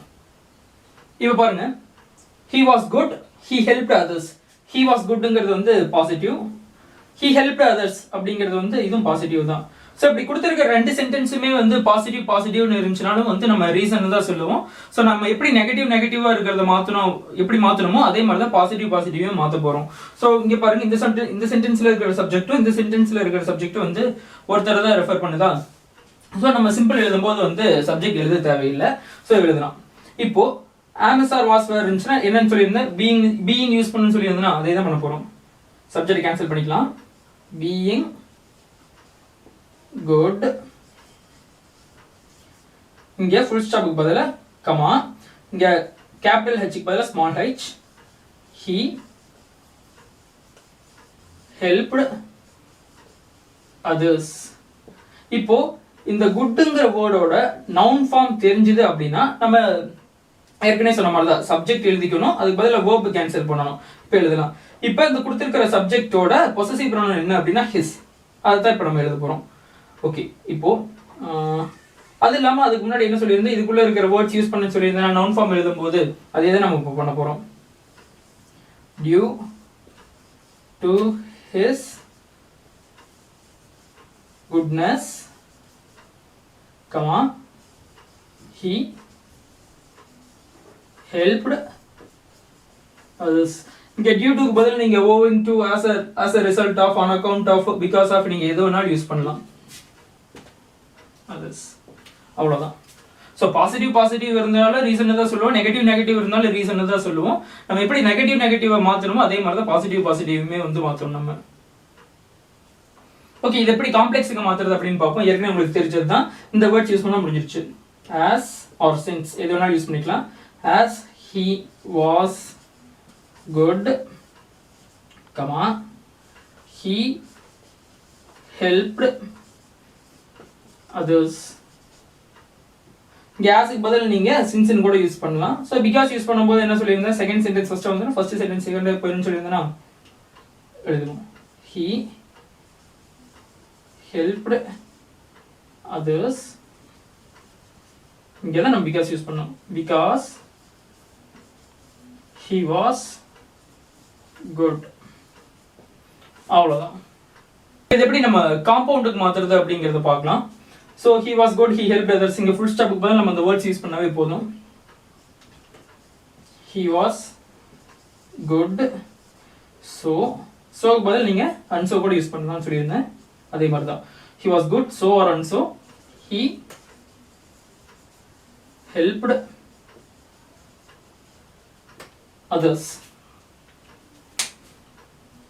இப்போ பாருங்க, he was good, he helped others. he was goodங்கிறது வந்து பாசிட்டிவ், he helped others அப்படிங்கிறது வந்து இதுவும் பாசிட்டிவ் தான். ஸோ இப்படி கொடுத்திருக்க ரெண்டு சென்டென்ஸுமே வந்து பாசிட்டிவ்னு இருந்துச்சுனாலும் வந்து நம்ம ரீசன் தான் சொல்லுவோம். ஸோ நம்ம எப்படி நெகட்டிவா இருக்கிறத எப்படி மாற்றணுமோ அதே மாதிரி தான் பாசிட்டிவே மாற்ற போறோம். ஸோ இங்க பாருங்க, இந்த சென்டென்ஸ்ல இருக்கிற சப்ஜெக்டும் இந்த சென்டென்ஸ்ல இருக்கிற சப்ஜெக்டும் வந்து ஒருத்தர் தான் ரெஃபர் பண்ணுதா. ஸோ நம்ம சிம்பிள் எழுதும் போது வந்து சப்ஜெக்ட் எழுத தேவையில்லை. ஸோ எழுதலாம். இப்போ ஆமஸ் ஆர் வாஸ் வேர் இருந்துச்சுன்னா என்னன்னு சொல்லியிருந்தேன், பீயிங் யூஸ் பண்ணணும்னு சொல்லியிருந்தேன்னா அதே தான் பண்ண போகிறோம். சப்ஜெக்ட் கேன்சல் பண்ணிக்கலாம். பீயிங் குட், இங்கே ஃபுல் ஸ்டாப்புக்கு பதிலா கமா, இங்கே கேபிட்டல் ஹெச்சுக்கு பதிலாக small H. He helped others. இப்போ இந்த குட்ங்கிற வேர்டோட நவுன் ஃபார்ம் தெரிஞ்சுது அப்படின்னா நம்ம ஏற்கனவே சொன்ன மாதிரி தான் சப்ஜெக்ட் எழுதிக்கணும், அதுக்கு பதிலாக வேர்ப் கேன்சல் பண்ணணும். இப்போ எழுதலாம். இப்போ இந்த கொடுத்துருக்கிற சப்ஜெக்டோட பொசசிவ் ப்ரொனவுன் என்ன அப்படின்னா ஹிஸ், அதுதான் இப்போ நம்ம எழுத போகிறோம். ஓகே, இப்போ அது இல்லாமல் அதுக்கு முன்னாடி என்ன சொல்லியிருந்தேன், இதுக்குள்ளே இருக்கிற வேர்ட்ஸ் யூஸ் பண்ண சொல்லியிருந்தேன் நவுன் ஃபார்ம் எழுதும்போது அதே தான் நம்ம இப்போ பண்ண போகிறோம். Due to his goodness, comma, he helped others. இங்க due to பதில் நீங்க owing to, as a result of, on account of, because of நீங்க எது வேணாலும் யூஸ் பண்ணலாம். others அவ்வளவுதான். ஸோ பாசிட்டிவ் இருந்தாலும் ரீசன் தான் சொல்லுவோம், நெகட்டிவ் இருந்தாலும் ரீசன் தான் சொல்லுவோம். நம்ம எப்படி நெகட்டிவை மாற்றணுமோ அதே மாதிரி தான் பாசிட்டிவுமே வந்து மாற்றணும் நம்ம. ஓகே, இது எப்படி காம்ப்ளெக்ஸுக்கு மாற்றுறது அப்படின்னு பார்ப்போம். ஏற்கனவே உங்களுக்கு தெரிஞ்சது தான், இந்த வேர்ட்ஸ் யூஸ் பண்ணால் முடிஞ்சிருச்சு. ஆஸ் ஆர் சின்ஸ் எது வேணாலும் யூஸ் பண்ணிக்கலாம். As he was good, comma, he helped others. கேஸுக்கு பதில் நீங்க சின்ஸ்னு கூட யூஸ் பண்ணலாம். ஸோ பிகாஸ் யூஸ் பண்ணும்போது என்ன சொல்லியிருந்தேன், செகண்ட் சென்டென்ஸ் ஃபர்ஸ்ட் வந்து ஃபர்ஸ்ட் சென்டென்ஸ் செகண்ட் போயிடும் சொல்லியிருந்தேன்னா எழுதணும். He helped others. இங்கே தான் நம்ம பிகாஸ் யூஸ் பண்ணோம். Because he was good. அவ்வளோதான். இது எப்படி நம்ம காம்பவுண்டுக்கு மாத்துறது அப்படிங்கிறத பார்க்கலாம். So he was good, he helped others. இங்க full stop க்கு பதிலா நம்ம அந்த வேர்ட்ஸ் யூஸ் பண்ணாவே போதும். He was good, so க்கு பதில் நீங்க unso கூட யூஸ் பண்ணலாம்னு சொல்லியிருந்தேன். அதே மாதிரி தான். He was good, so or unso. He helped others.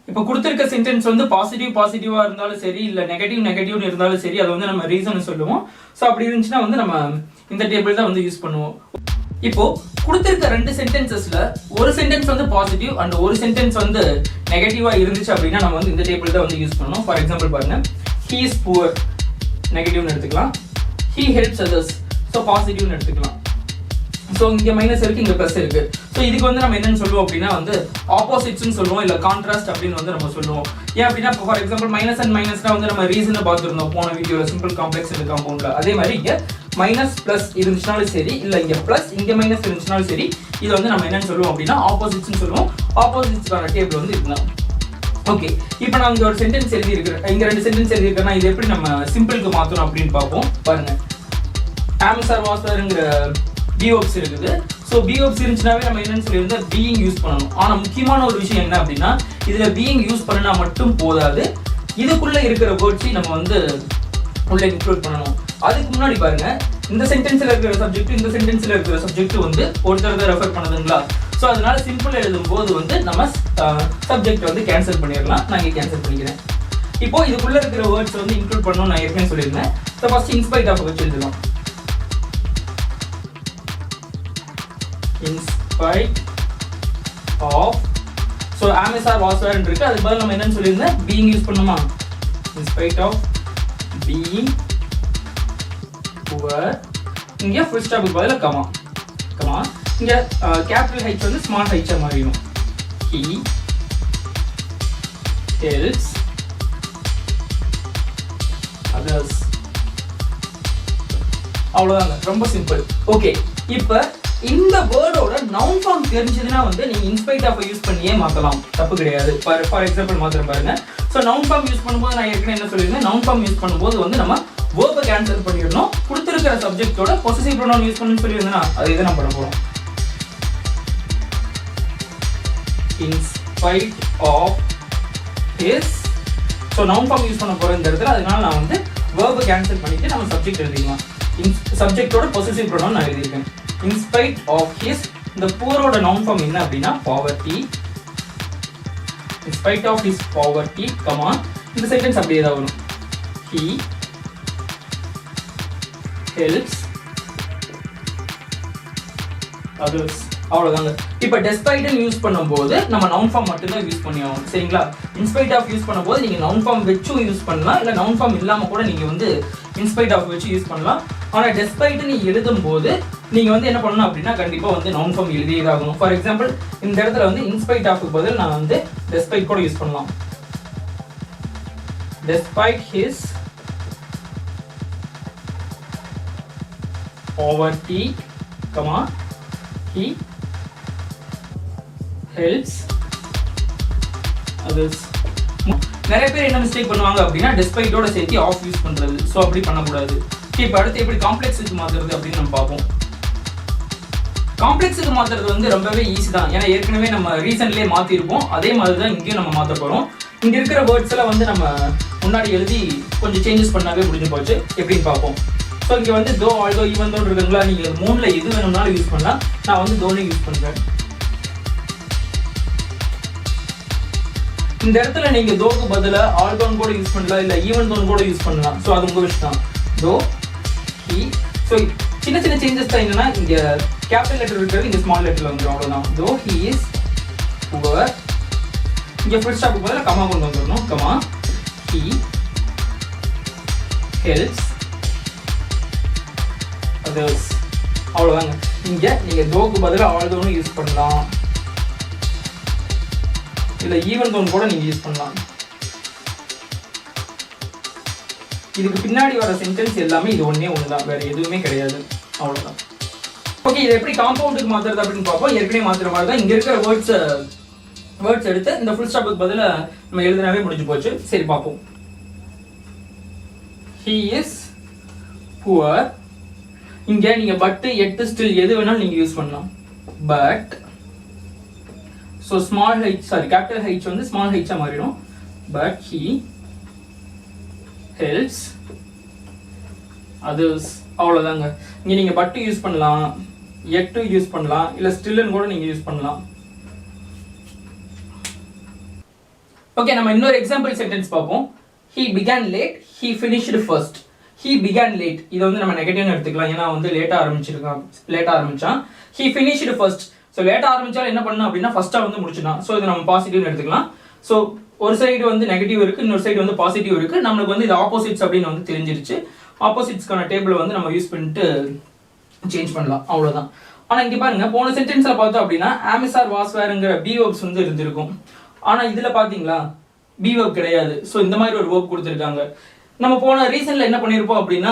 இப்போ கொடுத்திருக்க சென்டென்ஸ் வந்து பாசிட்டிவா இருந்தாலும் சரி, இல்ல நெகட்டிவ்னு இருந்தாலும் சரி, அது வந்து நம்ம ரீசன் சொல்லுவோம். ஸோ அப்படி இருந்துச்சுன்னா வந்து நம்ம இந்த டேபிள் தான் வந்து யூஸ் பண்ணுவோம். இப்போ கொடுத்திருக்க ரெண்டு சென்டென்சஸ்ல ஒரு சென்டென்ஸ் வந்து பாசிட்டிவ் அண்ட் ஒரு சென்டென்ஸ் வந்து நெகட்டிவா இருந்துச்சு அப்படின்னா நம்ம வந்து இந்த டேபிள் தான் வந்து யூஸ் பண்ணணும். ஃபார் எக்ஸாம்பிள் பாருங்க, he is poor நெகட்டிவ்னு எடுத்துக்கலாம். he helps others ஸோ பாசிட்டிவ்னு எடுத்துக்கலாம். ஸோ இங்கே மைனஸ் இருக்கு, இங்கே ப்ளஸ் இருக்கு. ஸோ இதுக்கு வந்து நம்ம என்னன்னு சொல்லுவோம் அப்படின்னா வந்து ஆப்போசிட்ஸ்னு சொல்லுவோம், இல்லை கான்ட்ராஸ்ட் அப்படின்னு வந்து நம்ம சொல்லுவோம். ஏன் அப்படின்னா ஃபார் எக்ஸாம்பிள் மைனஸ் அண்ட் மைனஸ்னா வந்து நம்ம ரீசனை பார்த்துருந்தோம் போன வீடியோவில் சிம்பிள் காம்ப்ளெக்ஸ் அண்ட் காம்பவுண்ட்ல. அதே மாதிரி இங்கே மைனஸ் பிளஸ் இருந்துச்சுனாலும் சரி, இல்லை இங்கே பிளஸ் இங்கே மைனஸ் இருந்துச்சுனாலும் சரி, இதை வந்து நம்ம என்னன்னு சொல்லுவோம் அப்படின்னா ஆப்போசிட்ஸ்னு சொல்லுவோம். ஆப்போசிட்ஸ்க்கான டேபிள் வந்து இதுதான். ஓகே, இப்போ நான் இங்கே ஒரு சென்டென்ஸ் எழுதியிருக்கிறேன், இங்கே ரெண்டு சென்டென்ஸ் எழுதியிருக்கேன்னா இது எப்படி நம்ம சிம்பிளுக்கு மாற்றணும் அப்படின்னு பார்ப்போம். பாருங்க, ஆம்சார் வாசருங்கிற பிஓப்ஸ் இருக்குது. ஸோ பிஓப்ஸ் இருந்துச்சுனாவே நம்ம என்னன்னு சொல்லியிருந்தா பீயிங் யூஸ் பண்ணணும். ஆனால் முக்கியமான ஒரு விஷயம் என்ன அப்படின்னா இதில் பீயிங் யூஸ் பண்ணினா மட்டும் போதாது, இதுக்குள்ள இருக்கிற வேர்ட்ஸையும் நம்ம வந்து உள்ள இன்க்ளூட் பண்ணணும். அதுக்கு முன்னாடி பாருங்க, இந்த சென்டென்ஸ்ல இருக்கிற சப்ஜெக்ட் இந்த சென்டென்ஸ்ல இருக்கிற சப்ஜெக்ட் வந்து ஒருத்தர் தான் ரெஃபர் பண்ணுதுங்களா. ஸோ அதனால சிம்பிள் எழுதும் போது வந்து நம்ம சப்ஜெக்ட் வந்து கேன்சல் பண்ணிடலாம். நான் இங்கே கேன்சல் பண்ணிக்கிறேன். இப்போ இதுக்குள்ள இருக்கிற வேர்ட்ஸ் வந்து இன்க்ளூட் பண்ணணும் நான் ஏற்கனவே சொல்லியிருந்தேன். ஸோ ஃபர்ஸ்ட் இன்ஸ்பைட் ஆஃப் வச்சு எழுதலாம். In spite of, so Amazar was where இருக்கு, அதுக்கு பதிலா நம்ம என்னன்னு சொல்லியிருந்தேன் being யூஸ் பண்ணுமா. In spite of being poor, இங்க full stop க்கு பதிலா கமா, இங்க capital H வந்து small h ஆ மாறிடும். He helps others. அவ்வளவுதாங்க, ரொம்ப சிம்பிள். ஓகே, இப்போ இந்த வேர்டோட நவுன் ஃபார்ம் தெரிஞ்சதுன்னா வந்து நீங்க இன்ஸ்பைட் ஆஃப் யூஸ் பண்ணியே மாத்தலாம், தப்பு கிடையாது. ஃபார் எக்ஸாம்பிள் மாத்திரம் பாருங்க. ஸோ நவுன் ஃபார்ம் யூஸ் பண்ணும்போது நான் ஏற்கனவே என்ன சொல்லியிருந்தேன், நவுன் ஃபார்ம் யூஸ் பண்ணும்போது வந்து நம்ம வேர்பை கேன்சல் பண்ணிடணும். கொடுத்திருக்கிற சப்ஜெக்டோட பொசசிவ் ப்ரொனவுன் யூஸ் பண்ணணும்னு சொல்லியிருந்தேன்னா அது இதை நம்ம பண்ண போறோம். In spite of his. So noun form use பண்ண போற இந்த இடத்துல, அதனால நான் வந்து வேர்பை கேன்சல் பண்ணிட்டு நம்ம சப்ஜெக்ட் எழுதிக்கலாம். சப்ஜெக்டோட பொசசிவ் ப்ரொனவுன் நான் எழுதியிருக்கேன். In spite of his இந்த poorோட noun form என்ன அப்படின்னா poverty. In spite of his poverty, comma, இந்த சென்டென்ஸ் அப்படியே தான் வரும். He helps others. அவ்வளவுதாங்க. இப்போ despite யூஸ் பண்ணும்போது நம்ம நவுன் ஃபார்ம் மட்டும் தான் யூஸ் பண்ணி ஆகணும். சரிங்களா? இன்ஸ்பைட் ஆஃப் யூஸ் பண்ணும்போது நீங்க நவுன் ஃபார்ம் வெச்சும் யூஸ் பண்ணலாம், இல்ல நவுன் ஃபார்ம் இல்லாம கூட நீங்க வந்து இன்ஸ்பைட் ஆஃப் வெச்சு யூஸ் பண்ணலாம். ஆனா despite நீ எழுதும்போது நீங்க வந்து என்ன பண்ணணும் அப்படின்னா கண்டிப்பா வந்து நவுன் ஃபார்ம் எழுதியே ஆகணும். ஃபார் எக்ஸாம்பிள் இந்த இடத்துல வந்து இன்ஸ்பைட் ஆஃப்க்கு பதில் நான் வந்து despite கூட யூஸ் பண்ணலாம். Despite his poverty, comma, he helps others. நிறைய பேர் என்ன மிஸ்டேக் பண்ணுவாங்க அப்படின்னா despite ஓட சேர்த்து ஆஃப் யூஸ் பண்றது. சோ அப்படி பண்ண கூடாது. இப்போ அடுத்து எப்படி காம்ப்ளெக்ஸுக்கு மாத்துறது அப்படின்னு நம்ம பார்ப்போம். காம்ப்ளெக்ஸுக்கு மாத்துறது வந்து ரொம்பவே ஈஸி தான். ஏன்னா ஏற்கனவே நம்ம ரீசன்ட்லயே மாத்திருப்போம். அதே மாதிரி தான் இங்கேயும் நம்ம மாத்த போறோம். இங்க இருக்கிற வேர்ட்ஸ் எல்லாம் வந்து நம்ம முன்னாடி எழுதி கொஞ்சம் சேஞ்சஸ் பண்ணாவே முடிஞ்சு போச்சு. எப்படின்னு பார்ப்போம். ஸோ இங்க வந்து தோ ஆல்தோ ஈவன் தோ இருக்குங்களா, நீங்க மூணுல எது வேணும்னாலும் யூஸ் பண்ணலாம். நான் வந்து தோனி யூஸ் பண்றேன். இந்த இடத்துல நீங்க தோக்கு பதிலா ஆல்தோன் கூட யூஸ் பண்ணலாம், இல்ல ஈவன் தோன் கூட யூஸ் பண்ணலாம். ஸோ அது உங்க விஷயம் தான். Though he. ஸோ சின்ன சின்ன சேஞ்சஸ் தான். என்னன்னா இங்க கேபிட்டல் லெட்டர் இருக்கிறது இங்க ஸ்மால் லெட்டர்ல வந்துடும். அவ்வளவுதான். Though he is poor. இங்க ஃபுல் ஸ்டாப் பதிலா கமா கொண்டு வந்துடணும். Comma he helps others. அவ்வளவுதாங்க. இங்க நீங்க தோக்கு பதிலா ஆல்தோன்னு யூஸ் பண்ணலாம், இல்ல ஈவன் தோன் கூட நீங்க யூஸ் பண்ணலாம். இதுக்கு பின்னாடி வர சென்டென்ஸ் எல்லாமே இது ஒண்ணே ஒண்ணுதான், வேற எதுவுமே கிடையாது. அவ்வளவுதான். ஓகே, இதை எப்படி காம்பவுண்டுக்கு மாத்துறது அப்படின்னு பார்ப்போம். ஏற்கனவே மாத்துற மாதிரி தான் இங்க இருக்கிற வேர்ட்ஸ் எடுத்து இந்த ஃபுல் ஸ்டாப்புக்கு பதிலா நம்ம எழுதினாவே முடிஞ்சு போச்சு. சரி பார்ப்போம். He is poor. இங்க நீங்க பட் எட் ஸ்டில் எது வேணாலும் நீங்க யூஸ் பண்ணலாம். But so small h sorry capital h வந்து ஸ்மால் h ஆ மாறிடும். But he helps others. அவ்வளவுதாங்க. இங்க நீங்க பட் யூஸ் பண்ணலாம், எட் யூஸ் பண்ணலாம், இல்ல ஸ்டில்னு கூட நீங்க யூஸ் பண்ணலாம். ஓகே, நம்ம இன்னொரு எக்ஸாம்பிள் சென்டென்ஸ் பார்ப்போம். He began late, he finished first. He began late. இது வந்து நம்ம நெகட்டிவ்னு எடுத்துக்கலாம். ஏன்னா வந்து லேட்டா ஆரம்பிச்சான். He finished first. சோ லேட்டா ஆரம்பிச்சாலும் என்ன பண்ணணும் அப்படின்னா ஃபர்ஸ்டா வந்து முடிச்சிடலாம். சோ இது நம்ம பாசிட்டிவ்னு எடுத்துக்கலாம். சோ ஒரு சைடு வந்து நெகட்டிவ் இருக்கு, இன்னொரு சைடு வந்து பாசிட்டிவ் இருக்கு. நமக்கு வந்து இது ஆப்போசிட்ஸ் அப்படின்னு வந்து தெரிஞ்சிருச்சு. ஆப்போசிட்ஸ்க்கான டேபிள் வந்து நம்ம யூஸ் பண்ணிட்டு சேஞ்ச் பண்ணலாம். அவ்வளவுதான். ஆனா இங்க பாருங்க, போன சென்டென்ஸ்ல பார்த்தோம் அப்படின்னா ஆமிசார் வாஸ்வேர்ங்கிற பி வெர்ப்ஸ் வந்து இருந்திருக்கும். ஆனா இதுல பாத்தீங்களா பி வெர்ப் கிடையாது. சோ இந்த மாதிரி ஒரு வெர்ப் கொடுத்திருக்காங்க. நம்ம போன ரீசன்ல என்ன பண்ணிருப்போம் அப்படின்னா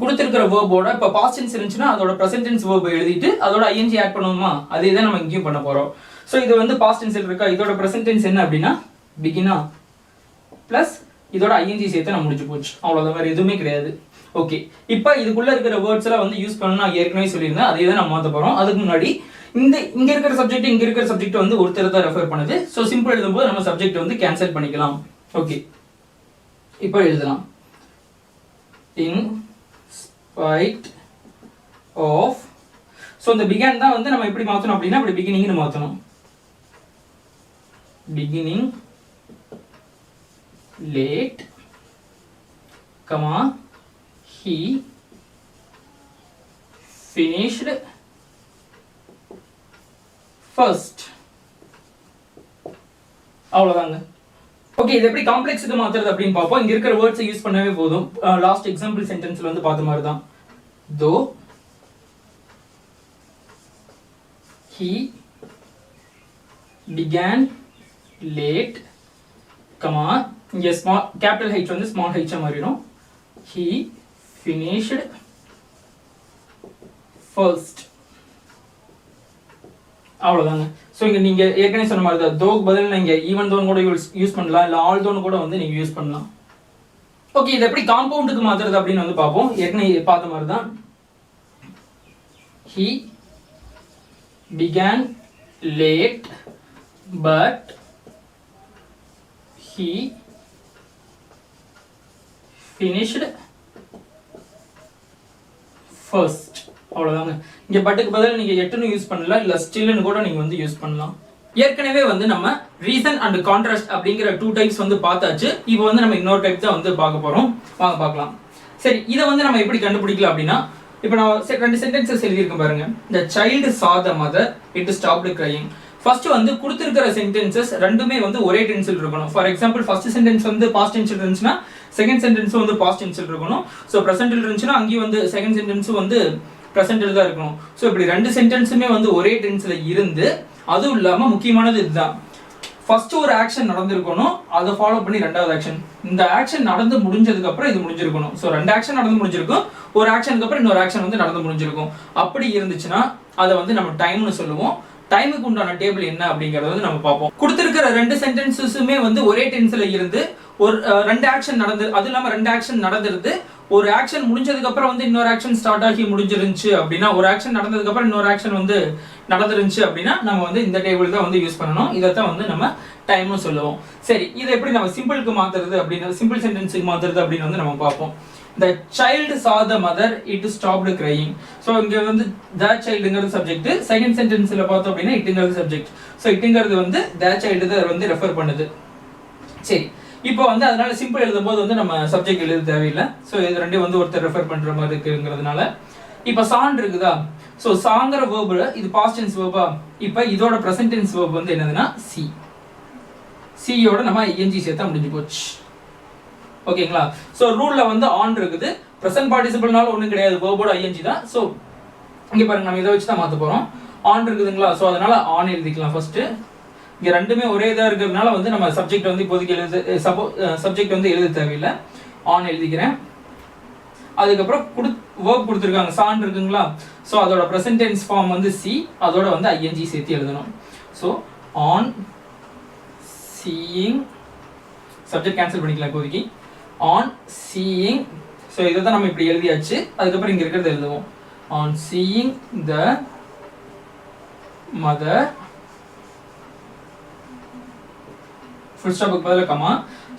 கொடுத்திருக்கிற வெர்போட இப்ப பாஸ்ட் டென்ஸ் இருந்துச்சுன்னா அதோட பிரசன்ட் டென்ஸ் வெர்ப் எழுதிட்டு அதோட ஐஎன்ஜி ஆட் பண்ணுவோமா, அதே தான் நம்ம இங்கேயும் பண்ண போறோம். சோ இது வந்து பாஸ்ட் டென்ஸ்ல இருக்கா, இதோட பிரசன்ட் டென்ஸ் என்ன அப்படின்னா பிகினா பிளஸ் இதோட ஐஎன்ஜி சேர்த்து நம்ம முடிஞ்சு போச்சு. அவ்வளவுதான், வேற எதுவுமே கிடையாது. ஓகே, இப்போ இதுக்குள்ள இருக்கிற வேர்ட்ஸ் எல்லாம் வந்து யூஸ் பண்ணணும். நான் ஏற்கனவே சொல்லியிருந்தேன், அதே தான் நம்ம மாத்த போறோம். அதுக்கு முன்னாடி இங்க இருக்கிற சப்ஜெக்ட் இங்க இருக்கிற சப்ஜெக்ட் வந்து ஒருத்தர் தான் ரெஃபர் பண்ணுது. சோ சிம்பிள் எழுதும்போது நம்ம சப்ஜெக்ட் வந்து கேன்சல் பண்ணிக்கலாம். ஓகே, இப்போ எழுதலாம். in spite of. சோ இந்த began தான் வந்து நம்ம எப்படி மாத்தணும் அப்படின்னா அப்படி beginningனு மாத்தணும். beginning late, comma, he finished first. அவ்வளவுதாங்க. ஓகே, இது எப்படி காம்ப்ளெக்ஸுக்கு மாத்துறது அப்படின்னு பார்ப்போம். இங்க இருக்கிற வேர்ட்ஸ் யூஸ் பண்ணவே போதும். லாஸ்ட் எக்ஸாம்பிள் சென்டென்ஸ்ல வந்து பார்த்த மாதிரி தான். though he began late, comma, இங்க ஸ்மால் கேபிட்டல் h வந்து ஸ்மால் h ஆ மாறிடும். he finished first. அவ்வளவுதாங்க. சோ இங்க நீங்க ஏற்கனவே சொன்ன மாதிரி தான் தோக்கு பதிலா நீங்க ஈவன் தோன் கூட யூஸ் பண்ணலாம், இல்ல ஆல் தோன் கூட வந்து நீங்க யூஸ் பண்ணலாம். ஓகே, இது எப்படி காம்பவுண்டுக்கு மாத்துறது அப்படின்னு வந்து பார்ப்போம். ஏற்கனவே பார்த்த மாதிரி தான். he began late but he finished first. அவ்வளவுதாங்க. இங்க பட்டுக்கு பதில் நீங்க எட்டுன்னு யூஸ் பண்ணலாம், இல்ல ஸ்டில்னு கூட நீங்க வந்து யூஸ் பண்ணலாம். ஏற்கனவே வந்து நம்ம ரீசன் அண்ட் கான்ட்ராஸ்ட் அப்படிங்கிற 2 டைப்ஸ் வந்து பார்த்தாச்சு. இப்போ வந்து நம்ம இன்னொரு டைப் தான் வந்து பார்க்க போறோம். வாங்க பார்க்கலாம். சரி, இதை வந்து நம்ம எப்படி கண்டுபிடிக்கலாம் அப்படின்னா, இப்போ நான் 2 சென்டென்சஸ் எழுதியிருக்கேன் பாருங்க. The child saw the mother, it stopped crying. First வந்து கொடுத்திருக்கிற சென்டென்சஸ் ரெண்டுமே வந்து ஒரே டென்சில் இருக்கணும். ஃபார் எக்ஸாம்பிள் ஃபர்ஸ்ட் சென்டென்ஸ் வந்து பாஸ்ட் டென்சில் இருந்துச்சுன்னா செகண்ட் சென்டென்ஸும் வந்து பாஸ்ட் டென்சில் இருக்கணும். ஸோ ப்ரெசென்டில் இருந்துச்சுன்னா அங்கேயும் வந்து செகண்ட் சென்டென்ஸும் வந்து ப்ரெசென்டில் தான் இருக்கணும். ஸோ இப்படி 2 சென்டென்ஸுமே வந்து ஒரே டென்ஸில் இருந்து, அதுவும் இல்லாமல் முக்கியமானது இதுதான், ஃபர்ஸ்ட் ஒரு ஆக்ஷன் நடந்திருக்கணும், அதை ஃபாலோ பண்ணி 2வது ஆக்ஷன், இந்த ஆக்ஷன் நடந்து முடிஞ்சதுக்கு அப்புறம் இது முடிஞ்சிருக்கணும். ஸோ 2 ஆக்ஷன் நடந்து முடிஞ்சிருக்கும், ஒரு ஆக்ஷனுக்கு அப்புறம் இன்னொரு ஆக்ஷன் வந்து நடந்து முடிஞ்சிருக்கும். அப்படி இருந்துச்சுன்னா அதை வந்து நம்ம டைம்னு சொல்லுவோம். டைமுக்கு உண்டான டேபிள் என்ன அப்படிங்கறத வந்து நம்ம பார்ப்போம். கொடுத்திருக்கிற 2 சென்டென்சஸுமே வந்து ஒரே டென்ஸ்ல இருந்து ஒரு 2 ஆக்ஷன் நடந்து, அது இல்லாம 2 ஆக்ஷன் நடந்துருது, ஒரு ஆக்ஷன் முடிஞ்சதுக்கு அப்புறம் வந்து இன்னொரு ஆக்ஷன் ஸ்டார்ட் ஆகி முடிஞ்சிருந்துச்சு அப்படின்னா, ஒரு ஆக்ஷன் நடந்ததுக்கு அப்புறம் இன்னொரு ஆக்ஷன் வந்து நடந்துருந்துச்சு அப்படின்னா நம்ம வந்து இந்த டேபிள் தான் வந்து யூஸ் பண்ணணும். இதைத்தான் வந்து நம்ம டைம்னு சொல்லுவோம். சரி, இதை எப்படி நம்ம சிம்பிளுக்கு மாத்துறது அப்படின்னு, சிம்பிள் சென்டென்ஸுக்கு மாத்துறது அப்படின்னு வந்து நம்ம பார்ப்போம். The child saw the mother, it stopped crying. So இங்க வந்து the childங்கிறது சப்ஜெக்ட், செகண்ட் சென்டென்ஸ்ல பார்த்தோம் அப்படின்னா itங்கிறது சப்ஜெக்ட். ஸோ itங்கிறது வந்து the child தான் வந்து ரெஃபர் பண்ணுது. சரி, இப்போ வந்து அதனால சிம்பிள் எழுதும்போது வந்து நம்ம சப்ஜெக்ட் எழுத தேவையில்லை. ஸோ இது ரெண்டையும் வந்து ஒருத்தர் ரெஃபர் பண்ற மாதிரி இருக்குங்கிறதுனால இப்போ சான் இருக்குதா. ஸோ சாங்கிற வேர்பு இது பாஸ்ட் டென்ஸ் வேர்பா. இப்போ இதோட ப்ரெசென்ட் டென்ஸ் வேர்ப் வந்து என்னதுன்னா சி. சியோட நம்ம ஐஎன்ஜி சேர்த்தா முடிஞ்சு போச்சு. ஓகேங்களா. ஸோ ரூல்ல வந்து ஆன் இருக்குது, ப்ரெசென்ட் பார்ட்டிசிபிள்னால ஒன்றும் கிடையாது, வேர்போட ஐஎன்ஜி தான். ஸோ இங்கே பாருங்க, நம்ம இதை வச்சு தான் மாற்ற போகிறோம். ஆன் இருக்குதுங்களா, ஸோ அதனால ஆன் எழுதிக்கலாம் ஃபர்ஸ்ட். இங்கே ரெண்டுமே ஒரே இதாக இருக்கிறதுனால வந்து நம்ம சப்ஜெக்ட் வந்து இப்போதைக்கு சப்ஜெக்ட் வந்து எழுத தேவையில்லை, ஆன் எழுதிக்கிறேன். அதுக்கப்புறம் வேர்ப் கொடுத்துருக்காங்க, சான் இருக்குங்களா. ஸோ அதோட ப்ரெசென்ட் டென்ஸ் ஃபார்ம் வந்து சி, அதோட வந்து ஐஎன்ஜி சேர்த்து எழுதணும். So on seeing, subject cancel பண்ணிக்கலாம் இப்போதைக்கு. ஆன் சீயிங், ஸோ இதை தான் நம்ம இப்படி எழுதியாச்சு. அதுக்கப்புறம் இங்கே இருக்கிறத எழுதுவோம். On seeing the mother, full ஸ்டாப்புக்கு பதிலாக கமா.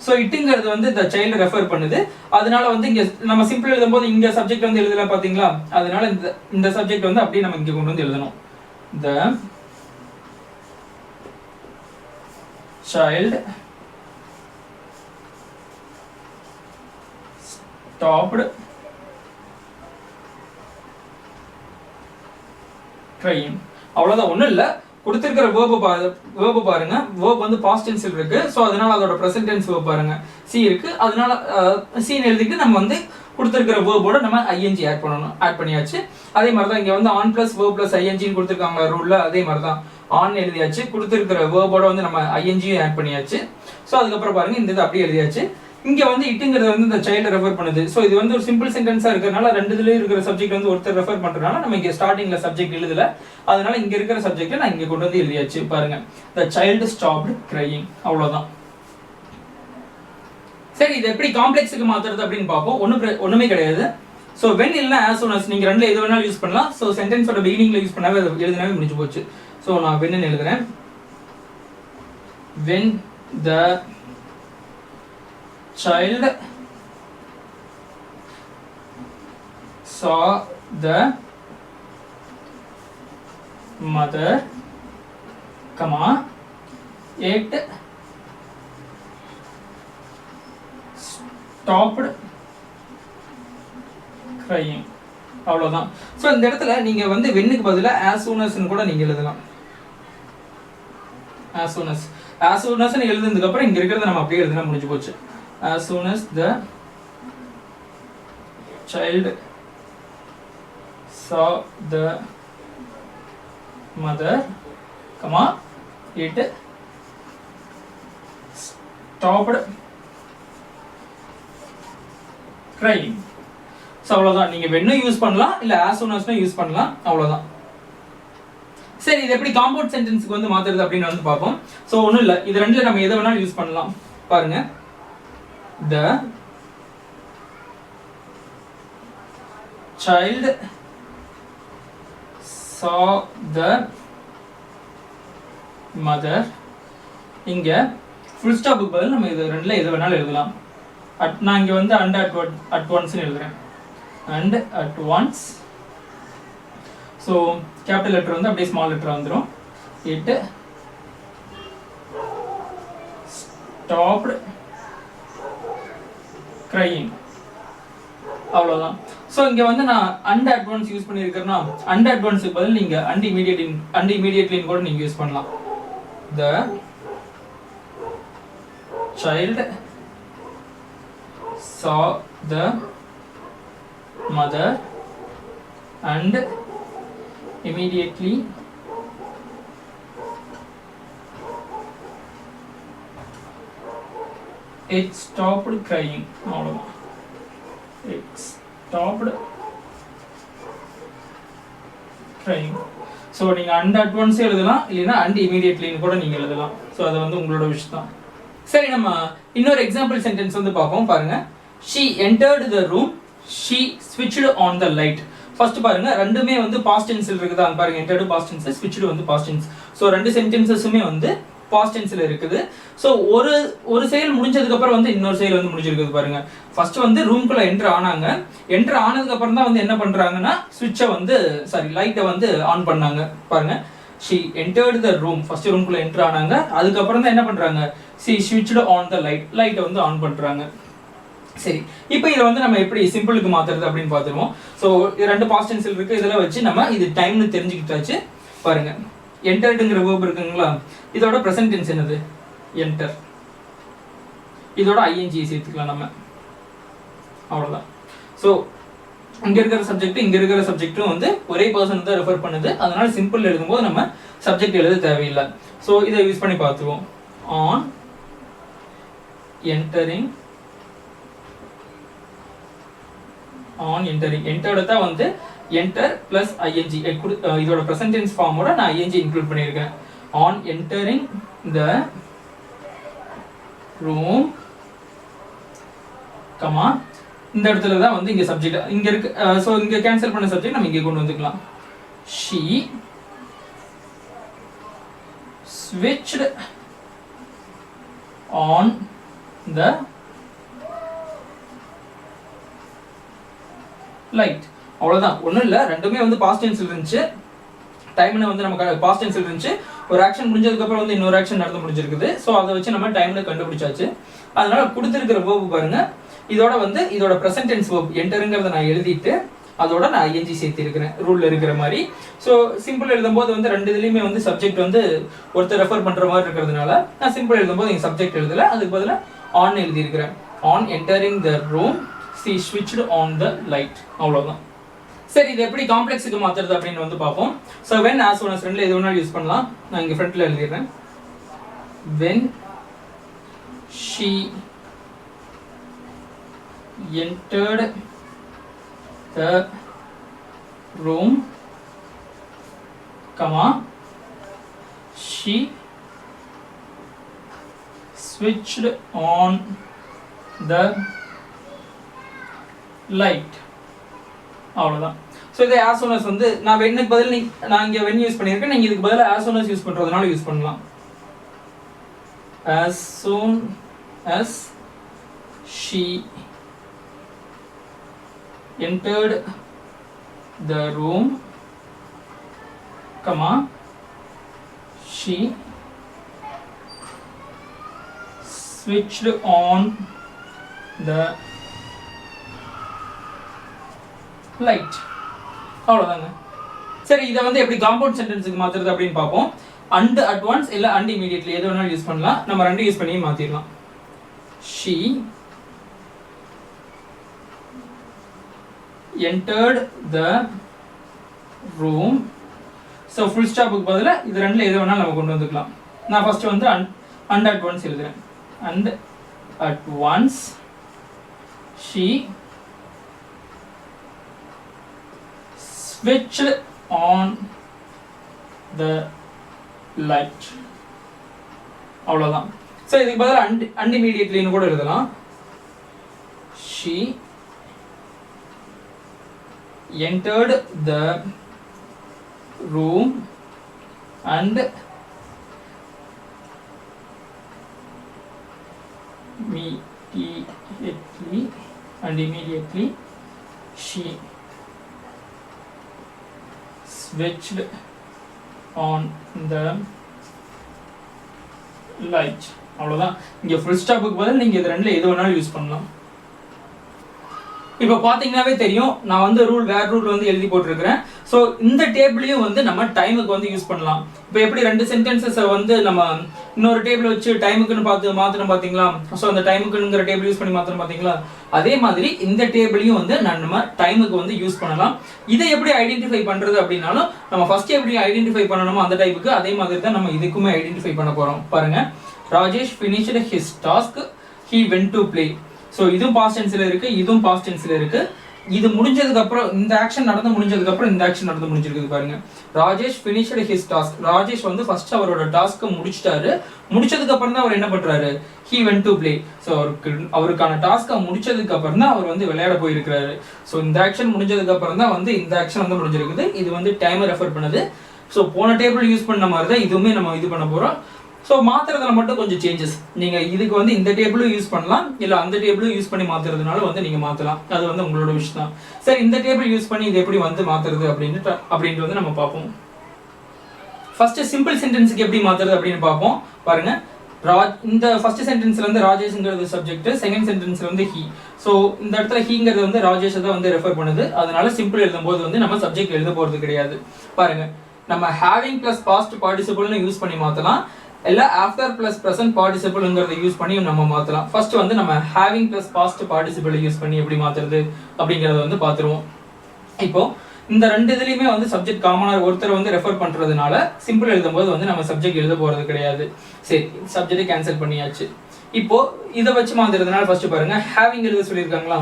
ஸோ இட்டுங்கிறது வந்து த சைல்டு ரெஃபர் பண்ணுது, அதனால வந்து இங்கே நம்ம சிம்பிள் எழுதும்போது இங்கே சப்ஜெக்ட் வந்து எழுதலாம் பார்த்தீங்களா. அதனால இந்த சப்ஜெக்ட் வந்து அப்படியே நம்ம இங்கே கொண்டு வந்து எழுதணும். The child stopped crying. அவ்வளவுதான், ஒண்ணும் இல்ல. கொடுத்திருக்கிற வேர்ப் பாருங்க, வேர்ப் வந்து பாஸ்ட் டென்ஸ்ல இருக்கு. சோ அதனால அதோட பிரசன்ட் டென்ஸ் வேர்ப் பாருங்க சி இருக்கு, அதனால சீன் எழுதிட்டு நம்ம வந்து கொடுத்திருக்கிற வேர்போட நம்ம ஐஎன்ஜி ஆட் பண்ணணும். ஆட் பண்ணியாச்சு. அதே மாதிரி தான் இங்க வந்து ஆன் பிளஸ் வேர்ப் பிளஸ் ஐஎன்ஜின்னு கொடுத்திருக்காங்க ரூல்ல, அதே மாதிரி தான் ஆன் எழுதியாச்சு, கொடுத்திருக்கிற வேர்போட வந்து நம்ம ஐஎன்ஜியும் ஆட் பண்ணியாச்சு. ஸோ அதுக்கப்புறம் பாருங்க இந்த இது அப்படியே எழுதியாச்சு. இங்க வந்து இட்டுங்கிறது வந்து இந்த சைல்டு ரெஃபர் பண்ணுது. ஸோ இது வந்து ஒரு சிம்பிள் சென்டென்ஸா இருக்கிறதுனால ரெண்டுலயும் இருக்கிற சப்ஜெக்ட் வந்து ஒருத்தர் ரெஃபர் பண்றதுனால நம்ம இங்க ஸ்டார்டிங்ல சப்ஜெக்ட் எழுதல, அதனால இங்க இருக்கிற சப்ஜெக்ட் நான் இங்க கொண்டு வந்து எழுதியாச்சு. பாருங்க, the child stopped crying. அவ்வளவுதான். சரி, இது எப்படி காம்ப்ளெக்ஸுக்கு மாத்துறது அப்படின்னு பார்ப்போம். ஒண்ணுமே கிடையாது. ஸோ வென் இல்ல as soon as, நீங்க ரெண்டுல எது வேணாலும் யூஸ் பண்ணலாம். ஸோ சென்டென்ஸோட பிகினிங்ல யூஸ் பண்ணாவே எழுதினாவே முடிஞ்சு போச்சு. ஸோ நான் வென்னு எழுதுறேன். when the child saw the mother, comma, it stopped crying. அவ்வளவுதான். சோ இந்த இடத்துல நீங்க வந்து வென்னுக்கு பதிலா as soon as கூட நீங்க எழுதலாம். as soon as எழுதுனதுக்கு அப்புறம் இங்க இருக்கிறத நம்ம அப்படியே எழுதினா முடிஞ்சு போச்சு. as soon as the child saw the mother, comma, it stopped crying. So அவ்வளோதான். நீங்கள் வென்னும் யூஸ் பண்ணலாம், இல்லை as soon as யூஸ் பண்ணலாம், அவ்வளோதான். சரி, இது எப்படி காம்பவுண்ட் சென்டென்ஸ்க்கு வந்து மாத்துறது அப்படின்னு வந்து பார்ப்போம். ஸோ ஒன்றும் இல்லை, இது ரெண்டுல நம்ம எதை வேணாலும் யூஸ் பண்ணலாம். பாருங்க, the child saw the mother. இங்க ஃபுல் ஸ்டாப்புக்கு பதில் நம்ம இது ரெண்டுல எது வேணாலும் எழுதலாம். நான் இங்க வந்து and at once எழுதுறேன். and at once so capital letter வந்து அப்படியே ஸ்மால் லெட்டர் வந்துடும். It stopped crying. அவ்வளோதான். ஸோ இங்கே வந்து நான் அண்ட் அட்வான்ஸ் யூஸ் பண்ணியிருக்கிறேன்னா அண்ட் அட்வான்ஸுக்கு பதில் நீங்கள் அண்ட் இமீடியட்லின்னு கூட நீங்கள் யூஸ் பண்ணலாம். த child saw the mother and immediately it stopped crying. அவ்வளவுதான். It stopped crying. ஸோ நீங்கள் அண்ட் அட்வான்ஸே எழுதலாம், இல்லைன்னா அண்ட் இமீடியட்லின்னு கூட நீங்கள் எழுதலாம். ஸோ அது வந்து உங்களோட விஷயம் தான். சரி, நம்ம இன்னொரு எக்ஸாம்பிள் சென்டென்ஸ் வந்து பார்ப்போம். பாருங்க. she entered the room, she switched on the light. First பாருங்க, ரெண்டுமே வந்து பாஸ்ட் டென்ஸ்ல இருக்குது. அங்க பாருங்க, entered பாஸ்ட் டென்ஸ், switched வந்து பாஸ்ட் டென்ஸ். ஸோ ரெண்டு சென்டென்சஸுமே வந்து பாஸ்ட் டென்ஸ்ல இருக்குது. ஸோ ஒரு செயல் முடிஞ்சதுக்கு அப்புறம் வந்து இன்னொரு செயல் வந்து முடிஞ்சிருக்குது. பாருங்க, ஃபர்ஸ்ட் வந்து ரூம்குள்ள என்டர் ஆனாங்க. என்டர் ஆனதுக்கு அப்புறம் தான் வந்து என்ன பண்றாங்கன்னா ஸ்விட்சை வந்து லைட்டை வந்து ஆன் பண்ணாங்க. பாருங்க, she entered the room, first ரூம்குள்ள என்டர் ஆனாங்க. அதுக்கு அப்புறம் தான் என்ன பண்றாங்க, she switched on the light, லைட்டை வந்து ஆன் பண்றாங்க. சரி, இப்போ இதை வந்து நம்ம எப்படி சிம்பிளுக்கு மாத்துறது அப்படின்னு பார்த்துருவோம். ஸோ ரெண்டு பாஸ்ட் டென்ஸ் இருக்கு, இதெல்லாம் வச்சு நம்ம இது டைம்னு தெரிஞ்சுக்கிட்டாச்சு. பாருங்க, என்டர்டுங்கிற verb இருக்குங்களா, இதோட ப்ரெசன்ட் டென்ஸ் என்னது, என்டர். இதோட ஐஎன்ஜி சேர்த்துக்கலாம் நம்ம. அவ்வளோதான். ஸோ இங்க இருக்கிற சப்ஜெக்ட் இங்க இருக்கிற சப்ஜெக்ட்டும் வந்து ஒரே பர்சன் தான் ரெஃபர் பண்ணுது. அதனால சிம்பிள் எழுதும்போது நம்ம சப்ஜெக்ட் எழுத தேவையில்லை. ஸோ இதை யூஸ் பண்ணி பார்த்துருவோம். On entering, on entering, entered தான் வந்து என்டர் பிளஸ் ஐஎன்ஜி. இதோட ப்ரெசன்ட் டென்ஸ் ஃபார்மோட நான் ஐஎன்ஜி இன்க்ளூட் பண்ணியிருக்கேன். On entering the room, comma இந்த இடத்துல தான் வந்து இங்க சப்ஜெக்ட் இங்க இருக்கு. சோ இங்க கேன்சல் பண்ண சப்ஜெக்ட் நம்ம இங்க கொண்டு வந்துக்கலாம். she switched on the light. அவ்வளவுதான், ஒண்ணும் இல்ல. ரெண்டுமே வந்து பாஸ்ட் டென்ஸ்ல இருந்துச்சு. டைம்ல வந்து நமக்கு பாஸ்ட் டென்ஸ்ல இருந்துச்சு. ஒரு ஆக்ஷன் முடிஞ்சதுக்கு அப்புறம் வந்து இன்னொரு ஆக்ஷன் நடந்து முடிஞ்சிருக்குது. சோ அதை வச்சு நம்ம டைம்ல கண்டுபிடிச்சாச்சு. அதனால கொடுத்திருக்கிற verb பாருங்க, இதோட வந்து இதோட ப்ரெசன்ட் டென்ஸ் verb என்டர்ங்கிறத நான் எழுதிட்டு அதோட நான் ஐஎன்ஜி சேர்த்து இருக்கிறேன் ரூல்ல இருக்கிற மாதிரி. ஸோ சிம்பிள் எழுதும்போது வந்து ரெண்டு இதுலையுமே வந்து சப்ஜெக்ட் வந்து ஒருத்தர் ரெஃபர் பண்ற மாதிரி இருக்கிறதுனால நான் சிம்பிள் எழுதும்போது எங்க சப்ஜெக்ட் எழுதல, அதுக்கு பதிலாக ஆன் எழுதி இருக்கிறேன். On entering the room, she switched on the light. அவ்வளவுதான். சரி, இது எப்படி காம்ப்ளெக்ஸுக்கு மாத்துறது அப்படின்னு வந்து பார்ப்போம். So when, as soon as ரெண்டுல எது வேணாலும் யூஸ் பண்ணலாம். நான் இங்க ஃப்ரண்ட்ல எழுதிடுறேன். when she entered the room, comma she switched on the light. அவ்வளவுதான். ஸோ இதை as soon as வந்து நான் வென்னுக்கு பதில் நான் இங்கே வென் யூஸ் பண்ணியிருக்கேன். நீங்கள் இதுக்கு பதிலாக as soon as யூஸ் பண்ணுறதுனால யூஸ் பண்ணலாம். as soon as she entered the room, comma she switched on the light. அவ்வளவுதாங்க. சரி, இதை வந்து எப்படி காம்பவுண்ட் சென்டென்ஸுக்கு மாத்துறது அப்படின்னு பார்ப்போம். அண்ட் அட்வான்ஸ் இல்ல அண்ட் இமீடியட்லி எது வேணாலும் யூஸ் பண்ணலாம். நம்ம ரெண்டு யூஸ் பண்ணி மாத்திடலாம். she entered the room. So full ஸ்டாப்புக்கு பதிலாக இது ரெண்டுல எது வேணாலும் நம்ம கொண்டு வந்துக்கலாம். நான் ஃபர்ஸ்ட் வந்து அண்ட் அட்வான்ஸ் எழுதுறேன். And advance she switched on the light. அவ்வளவுதான். ஸோ இதுக்கு பதிலாக அண்ட் இமீடியட்லின்னு கூட எழுதலாம். she entered the room and immediately she switched on the light. அவ்வளவுதான். இங்க ஃபுல் ஸ்டாப்புக்கு பதில் நீங்க இது ரெண்டுல எது வேணாலும் யூஸ் பண்ணலாம். இப்போ பாத்தீங்கன்னாவே தெரியும், நான் வந்து வேர் ரூல் வந்து எழுதி போட்டிருக்கிறேன். ஸோ இந்த டேபிளையும் வந்து நம்ம டைமுக்கு வந்து யூஸ் பண்ணலாம். இப்போ எப்படி ரெண்டு சென்டென்சஸை வந்து நம்ம இன்னொரு டேபிள் வச்சு டைமுக்குன்னு மாற்றணும் பார்த்தீங்களா? ஸோ அந்த டைமுக்குங்கிற டேபிள் யூஸ் பண்ணி மாற்றணும் பார்த்தீங்களா? அதே மாதிரி இந்த டேபிளையும் வந்து நம்ம டைமுக்கு வந்து யூஸ் பண்ணலாம். இதை எப்படி ஐடென்டிஃபை பண்றது அப்படின்னாலும் நம்ம ஃபர்ஸ்ட் எப்படி ஐடென்டிஃபை பண்ணணுமோ அந்த டைப்புக்கு அதே மாதிரி தான் நம்ம இதுக்குமே ஐடென்டிஃபை பண்ண போறோம். பாருங்க, Rajesh finished his task, he went to play. So இதுவும் பாஸ்ட் டென்ஸ்ல இருக்கு, இதுவும் பாஸ்ட் டென்ஸ்ல இருக்கு. இது முடிஞ்சதுக்கு அப்புறம் இந்த ஆக்ஷன் நடந்து முடிஞ்சதுக்கு அப்புறம் இந்த ஆக்ஷன் நடந்து முடிஞ்சிருக்கு பாருங்க. Rajesh finished his task. Rajesh வந்து ஃபர்ஸ்ட் அவரோட டாஸ்க்கை முடிச்சிட்டாரு. முடிச்சதுக்கு அப்புறம் தான் அவர் என்ன பண்றாரு? he went to play. So அவருக்கான டாஸ்க்கை முடிச்சதுக்கு அப்புறம் தான் அவர் வந்து விளையாட போயிருக்கிறாரு. ஸோ இந்த ஆக்ஷன் முடிஞ்சதுக்கு அப்புறம் தான் வந்து இந்த ஆக்ஷன் வந்து முடிஞ்சிருக்குது. இது வந்து டைமை ரெஃபர் பண்ணுது. ஸோ போன டேபிள் யூஸ் பண்ண மாதிரி தான் இதுவுமே நம்ம இது பண்ண போறோம். ஸோ மாத்துறதுல மட்டும் கொஞ்சம் சேஞ்சஸ். நீங்க இதுக்கு வந்து இந்த டேபிளும் யூஸ் பண்ணலாம், இல்ல அந்த டேபிளும் யூஸ் பண்ணி மாத்துறதுனால வந்து நீங்க மாத்தலாம். அது வந்து உங்களோட விஷயம் தான். சரி, இந்த டேபிள் யூஸ் பண்ணி இது எப்படி வந்து மாத்துறது அப்படின்ட்டு வந்து நம்ம பார்ப்போம். ஃபர்ஸ்ட் சிம்பிள் சென்டென்ஸ்க்கு எப்படி மாத்துறது அப்படின்னு பார்ப்போம். பாருங்க, இந்த ஃபர்ஸ்ட் சென்டென்ஸ்ல வந்து ராஜேஷ்ங்கிறது சப்ஜெக்ட், செகண்ட் சென்டென்ஸ்ல வந்து ஹி. ஸோ இந்த இடத்துல ஹீங்கிறது வந்து ராஜேஷ் தான் வந்து ரெஃபர் பண்ணுது. அதனால சிம்பிள் எழுதும்போது வந்து நம்ம சப்ஜெக்ட் எழுத போறது கிடையாது. பாருங்க, நம்ம ஹேவிங் பிளஸ் பாஸ்ட் பார்ட்டிசிபிள்னு யூஸ் பண்ணி மாத்தலாம், இல்ல ஆஃப்டர் பிளஸ் பிரசன்ட் பார்ட்டிசிபிள்ங்கிறத யூஸ் பண்ணி நம்ம மாத்தலாம். ஃபர்ஸ்ட் வந்து நம்ம having plus past participle use பண்ணி எப்படி மாத்துறது அப்படிங்கறத வந்து பாத்துருவோம். இப்போ இந்த ரெண்டு இதுலயுமே வந்து சப்ஜெக்ட் காமனா ஒருத்தர் வந்து ரெஃபர் பண்றதுனால சிம்பிள் எழுதும்போது வந்து நம்ம சப்ஜெக்ட் எழுத போறது கிடையாது. சரி, சப்ஜெக்ட் கேன்சல் பண்ணியாச்சு. இப்போ இதை வச்சு மாத்துறதுனால ஃபர்ஸ்ட் பாருங்க, ஹேவிங் எழுத சொல்லியிருக்காங்களா?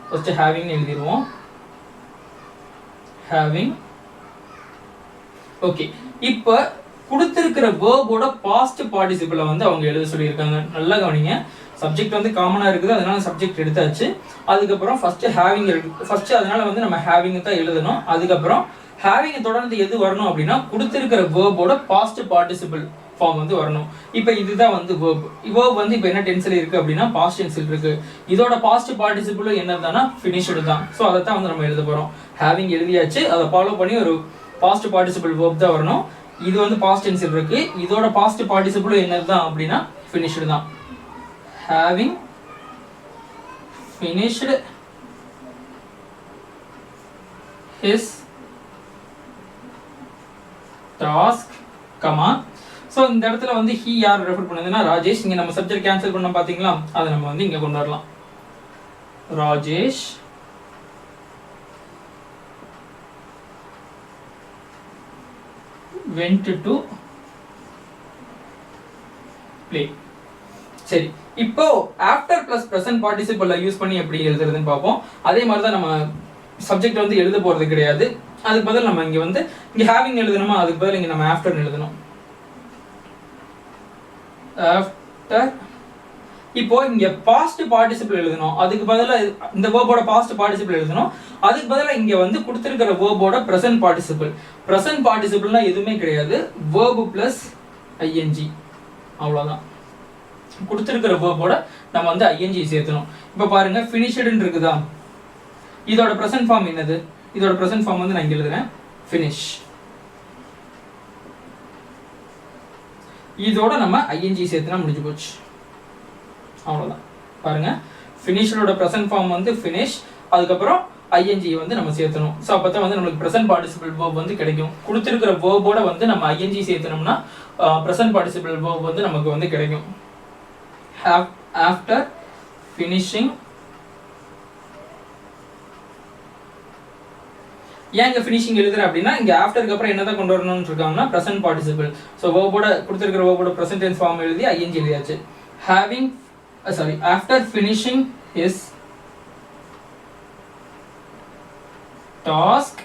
ஃபர்ஸ்ட் ஹேவிங் எழுதிடுவோம். ஹேவிங். ஓகே, இப்போ கொடுத்திருக்கிற வேர்போட பாஸ்ட் பார்ட்டிசிபிளை வந்து அவங்க எழுத சொல்லியிருக்காங்க. நல்லா கவனிங்க, சப்ஜெக்ட் வந்து காமனா இருக்குது, அதனால சப்ஜெக்ட் எடுத்தாச்சு. அதுக்கப்புறம் ஃபர்ஸ்ட் ஹேவிங் ஃபர்ஸ்ட், அதனால வந்து நம்ம ஹேவிங் தான் எழுதணும். அதுக்கப்புறம் ஹேவிங் தொடர்ந்து எது வரணும் அப்படின்னா கொடுத்திருக்கிற வேர்போட பாஸ்ட் பார்ட்டிசிபிள் ஃபார்ம் வந்து வரணும். இப்போ இதுதான் வந்து வேர்ப். வேர்ப் வந்து இப்போ என்ன டென்ஸ்ல இருக்கு அப்படின்னா பாஸ்ட் டென்ஸ்ல இருக்கு. இதோட பாஸ்ட் பார்ட்டிசிபிள் என்னதுன்னா ஃபினிஷ்டு தான். ஸோ அதை தான் வந்து நம்ம எழுத போறோம். ஹேவிங் எழுதியாச்சு, அதை ஃபாலோ பண்ணி ஒரு பாஸ்ட் பார்ட்டிசிபிள் வேர்ப் தான் வரணும். இது வந்து பாஸ்ட் டென்ஸ்ல இருக்கு. இதோட பாஸ்ட் பார்ட்டிசிபிள் என்னதுதான் அப்படின்னா finished தான். having finished his task, comma. So இந்த இடத்துல வந்து he யார் ரெஃபர் பண்ணுதுன்னா ராஜேஷ். இங்க நம்ம சப்ஜெக்ட் கேன்சல் பண்ணோம் பாத்தீங்களா? அதை நம்ம வந்து இங்க கொண்டு வரலாம். Rajesh went to play. சரி, இப்போ after plus present participle use பண்ணி எப்படி எழுதுறதுன்னு பார்ப்போம். அதே மாதிரி தான் நம்ம சப்ஜெக்ட் வந்து எழுத போறது கிடையாது. அதுக்கு பதில் நம்ம இங்க வந்து இங்க ஹேவிங் எழுதணுமா, அதுக்கு பதில் இங்க நம்ம ஆஃப்டர் எழுதணும். ஆஃப்டர். இப்போ இங்க பாஸ்ட் பார்ட்டிசிபிள் எழுதணும், அதுக்கு பதிலா இந்த வேர்போட பாஸ்ட் பார்ட்டிசிபிள் எழுதணும். அதுக்கு பதிலா இங்க வந்து கொடுத்திருக்கிற வேர்போட பிரசன்ட் பார்ட்டிசிபிள். பிரசன்ட் பார்ட்டிசிபிள்னா எதுவுமே கிடையாது, வேர்ப் பிளஸ் ஐஎன்ஜி, அவ்வளவுதான். கொடுத்திருக்கிற வேர்போட நம்ம வந்து ஐஎன்ஜி சேர்த்தணும். இப்போ பாருங்க, ஃபினிஷ்டுன்னு இருக்குதா? இதோட பிரசன்ட் ஃபார்ம் என்னது? இதோட பிரசன்ட் ஃபார்ம் வந்து நான் இங்க எழுதுறேன், ஃபினிஷ். இதோட நம்ம ஐஎன்ஜி சேர்த்துனா முடிஞ்சு போச்சு, அவ்வளவுதான். பாருங்க, ஃபினிஷோட பிரசன்ட் ஃபார்ம் வந்து ஃபினிஷ், அதுக்கப்புறம் ஐஎன்ஜி வந்து நம்ம சேர்த்தணும். ஸோ அப்போ வந்து நம்மளுக்கு பிரசன்ட் பார்ட்டிசிபிள் வேர்ப் வந்து கிடைக்கும். கொடுத்திருக்கிற வேர்போட வந்து நம்ம ஐஎன்ஜி சேர்த்தனோம்னா பிரசன்ட் பார்ட்டிசிபிள் வேர்ப் வந்து நமக்கு வந்து கிடைக்கும். After finishing. ஏன் இங்க ஃபினிஷிங் எழுதுறேன் அப்படின்னா இங்க ஆஃப்டருக்கு அப்புறம் என்னதான் கொண்டு வரணும்னு இருக்காங்கன்னா பிரசன்ட் பார்ட்டிசிபிள். ஸோ வேர்போட கொடுத்திருக்கிற வேர்போட பிரசன்ட் டென்ஸ் ஃபார்ம் எழுதி ஐஎன்ஜி எழுதியாச்சு. Having after finishing his task,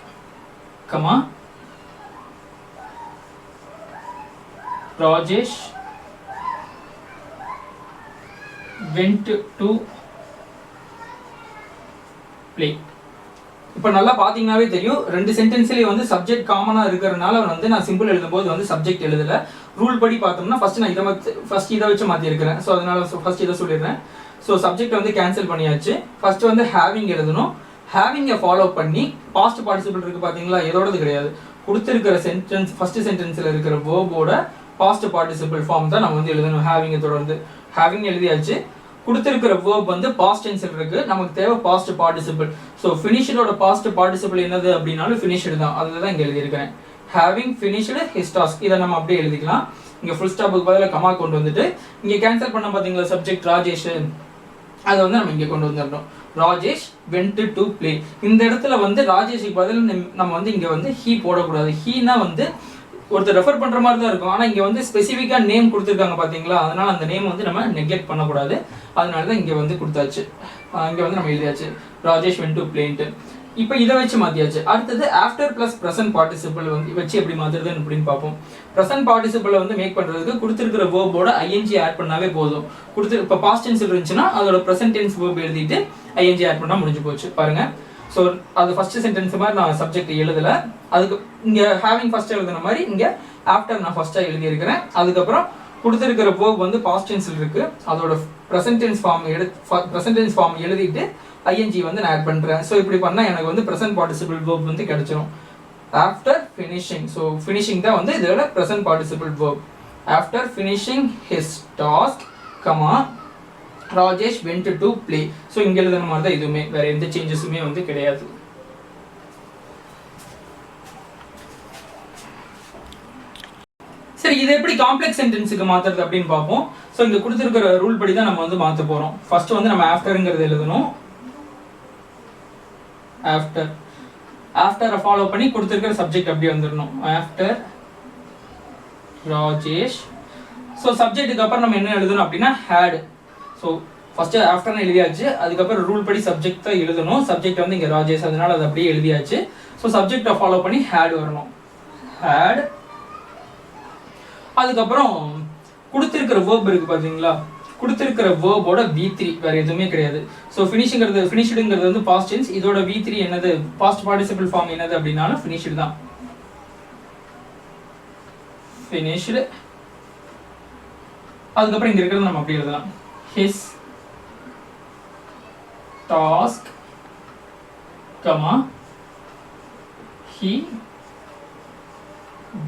comma, Rajesh went to play. இப்போ நல்லா பாத்தீங்கன்னாவே தெரியும், ரெண்டு சென்டென்ஸ்லயே வந்து சப்ஜெக்ட் காமனா இருக்கிறதுனால வந்து நான் சிம்பிள் எழுதும்போது வந்து சப்ஜெக்ட் எழுதல. ரூல் படி பார்த்தோம்னா ஃபர்ஸ்ட் நான் இதை வச்சு மாத்தி இருக்கிறேன். ஸோ அதனால ஃபர்ஸ்ட் இதை சொல்லிடுறேன். ஸோ சப்ஜெக்ட் வந்து கேன்சல் பண்ணியாச்சு. ஃபர்ஸ்ட் வந்து ஹேவிங் எழுதணும். ஹேவிங்கை ஃபாலோ பண்ணி பாஸ்ட் பார்ட்டிசிபிள் இருக்கு பாத்தீங்களா? எதோடது கிடையாது, கொடுத்திருக்கிற சென்டென்ஸ் ஃபர்ஸ்ட் சென்டென்ஸ்ல இருக்கிற வேர்போட பாஸ்ட் பார்ட்டிசிபிள் ஃபார்ம் தான் நம்ம வந்து எழுதணும். ஹேவிங்கை தொடர்ந்து ஹேவிங் எழுதியாச்சு. கொடுத்திருக்கிற வேர்ப் வந்து பாஸ்ட் டென்ஸ்ல இருக்கு, நமக்கு தேவை பாஸ்ட் பார்ட்டிசிபிள். ஸோ ஃபினிஷ்டோட பாஸ்ட் பார்ட்டிசிபிள் என்னது அப்படின்னாலும் ஃபினிஷ்டு தான், அதுதான் இங்கே எழுதியிருக்கிறேன். ஹேவிங் ஃபினிஷ்டு ஹிஸ் டாஸ்க், இதை நம்ம அப்படியே எழுதிக்கலாம். இங்கே ஃபுல் ஸ்டாப்புக்கு பதிலாக கமா கொண்டு வந்துட்டு இங்கே கேன்சல் பண்ண பார்த்தீங்களா சப்ஜெக்ட் ராஜேஷ், அதை வந்து நம்ம இங்கே கொண்டு வந்துடணும். Rajesh went to play. இந்த இடத்துல வந்து ராஜேஷுக்கு பதில் நம்ம வந்து இங்கே வந்து ஹீ போடக்கூடாது. ஹீனா வந்து ஒருத்தர் ரெஃபர் பண்ணுற மாதிரி தான் இருக்கும், ஆனால் இங்கே வந்து ஸ்பெசிஃபிக்காக நேம் கொடுத்துருக்காங்க பார்த்தீங்களா, அதனால் அந்த நேம் வந்து நம்ம நெக்லெக்ட் பண்ணக்கூடாது. அதனால தான் இங்கே வந்து கொடுத்தாச்சு. இங்கே வந்து நம்ம எழுதியாச்சு ராஜேஷ் வென்ட் டு பிளேன்ட்டு. இப்போ இதை வச்சு மாற்றியாச்சு. அடுத்தது ஆஃப்டர் ப்ளஸ் ப்ரெசன்ட் பார்ட்டிசிபிள் வந்து வச்சு எப்படி மாற்றுறதுன்னு அப்படின்னு பார்ப்போம். ப்ரெசன்ட் பார்ட்டிசிபிளை வந்து மேக் பண்ணுறதுக்கு கொடுத்துருக்கிற வேர்போட ஐஎன்ஜி ஆட் பண்ணாவே போதும். இப்போ பாஸ்ட் டென்ஸ் இருந்துச்சுன்னா அதோட ப்ரெசன்ட் டென்ஸ் வேர்ப் எழுதிட்டு ஐஎன்ஜி ஆட் பண்ணால் முடிஞ்சு போச்சு. பாருங்கள், ஸோ அது ஃபர்ஸ்ட் சென்டென்ஸ் மாதிரி நான் சப்ஜெக்ட் எழுதலை. அதுக்கு இங்கே ஹேவிங் ஃபர்ஸ்ட் எழுதுன மாதிரி இங்கே ஆஃப்டர் நான் ஃபர்ஸ்ட்டாக எழுதியிருக்கிறேன். அதுக்கப்புறம் கொடுத்துருக்கிற வேர்ப் வந்து பாஸ்ட் டென்ஸில் இருக்குது, அதோட ப்ரெசன்ட் டென்ஸ் ஃபார்ம் எழுதிட்டு ஐஎன்ஜி வந்து நான் ஆட் பண்ணுறேன். ஸோ இப்படி பண்ணால் எனக்கு வந்து ப்ரெசன்ட் பார்ட்டிசிபிள் வேர்ப் வந்து கிடைச்சிரும். ஆஃப்டர் ஃபினிஷிங், ஸோ ஃபினிஷிங் தான் வந்து இதோட present participle verb. After finishing his task comma Rajesh went to play. So இங்கே எழுதுன மாதிரி தான் இதுவுமே, வேற எந்த சேஞ்சஸுமே வந்து கிடையாது. சரி, இது எப்படி காம்ப்ளெக்ஸ் சென்டென்ஸுக்கு மாத்துறது அப்படின்னு பார்ப்போம். ஸோ இங்க கொடுத்துருக்கிற ரூல் படி தான் நம்ம வந்து மாற்ற போறோம். ஃபர்ஸ்ட் வந்து நம்ம ஆஃப்டர்ங்கிறது எழுதணும். ஆஃப்டரை ஃபாலோ பண்ணி கொடுத்துருக்கிற சப்ஜெக்ட் அப்படியே வந்துடணும். ஆஃப்டர் ராஜேஷ். ஸோ சப்ஜெக்ட்டுக்கு அப்புறம் நம்ம என்ன எழுதணும் அப்படின்னா ஹேட். ஸோ ஃபர்ஸ்ட் ஆஃப்டர்னு எழுதியாச்சு, அதுக்கப்புறம் ரூல் படி சப்ஜெக்ட் தான் எழுதணும். சப்ஜெக்ட் வந்து இங்கே ராஜேஷ், அதனால அது அப்படியே எழுதியாச்சு. ஸோ சப்ஜெக்டை ஃபாலோ பண்ணி ஹேட் வரணும். ஹேட். அதுக்கப்புறம் கொடுத்துருக்கிற வேர்ப் இருக்கு பார்த்தீங்களா, கொடுத்துருக்கிற வேர்போட V3 வேற எதுவுமே கிடையாது. ஸோ ஃபினிஷ்டுங்கிறது வந்து பாஸ்ட் டென்ஸ், இதோட V3 என்னது பாஸ்ட் பார்ட்டிசிபிள் ஃபார்ம் என்னது அப்படின்னாலும் ஃபினிஷ்டு தான். ஃபினிஷ்டு. அதுக்கப்புறம் இங்க இருக்கிறது நம்ம அப்படி எழுதலாம். His task, comma, he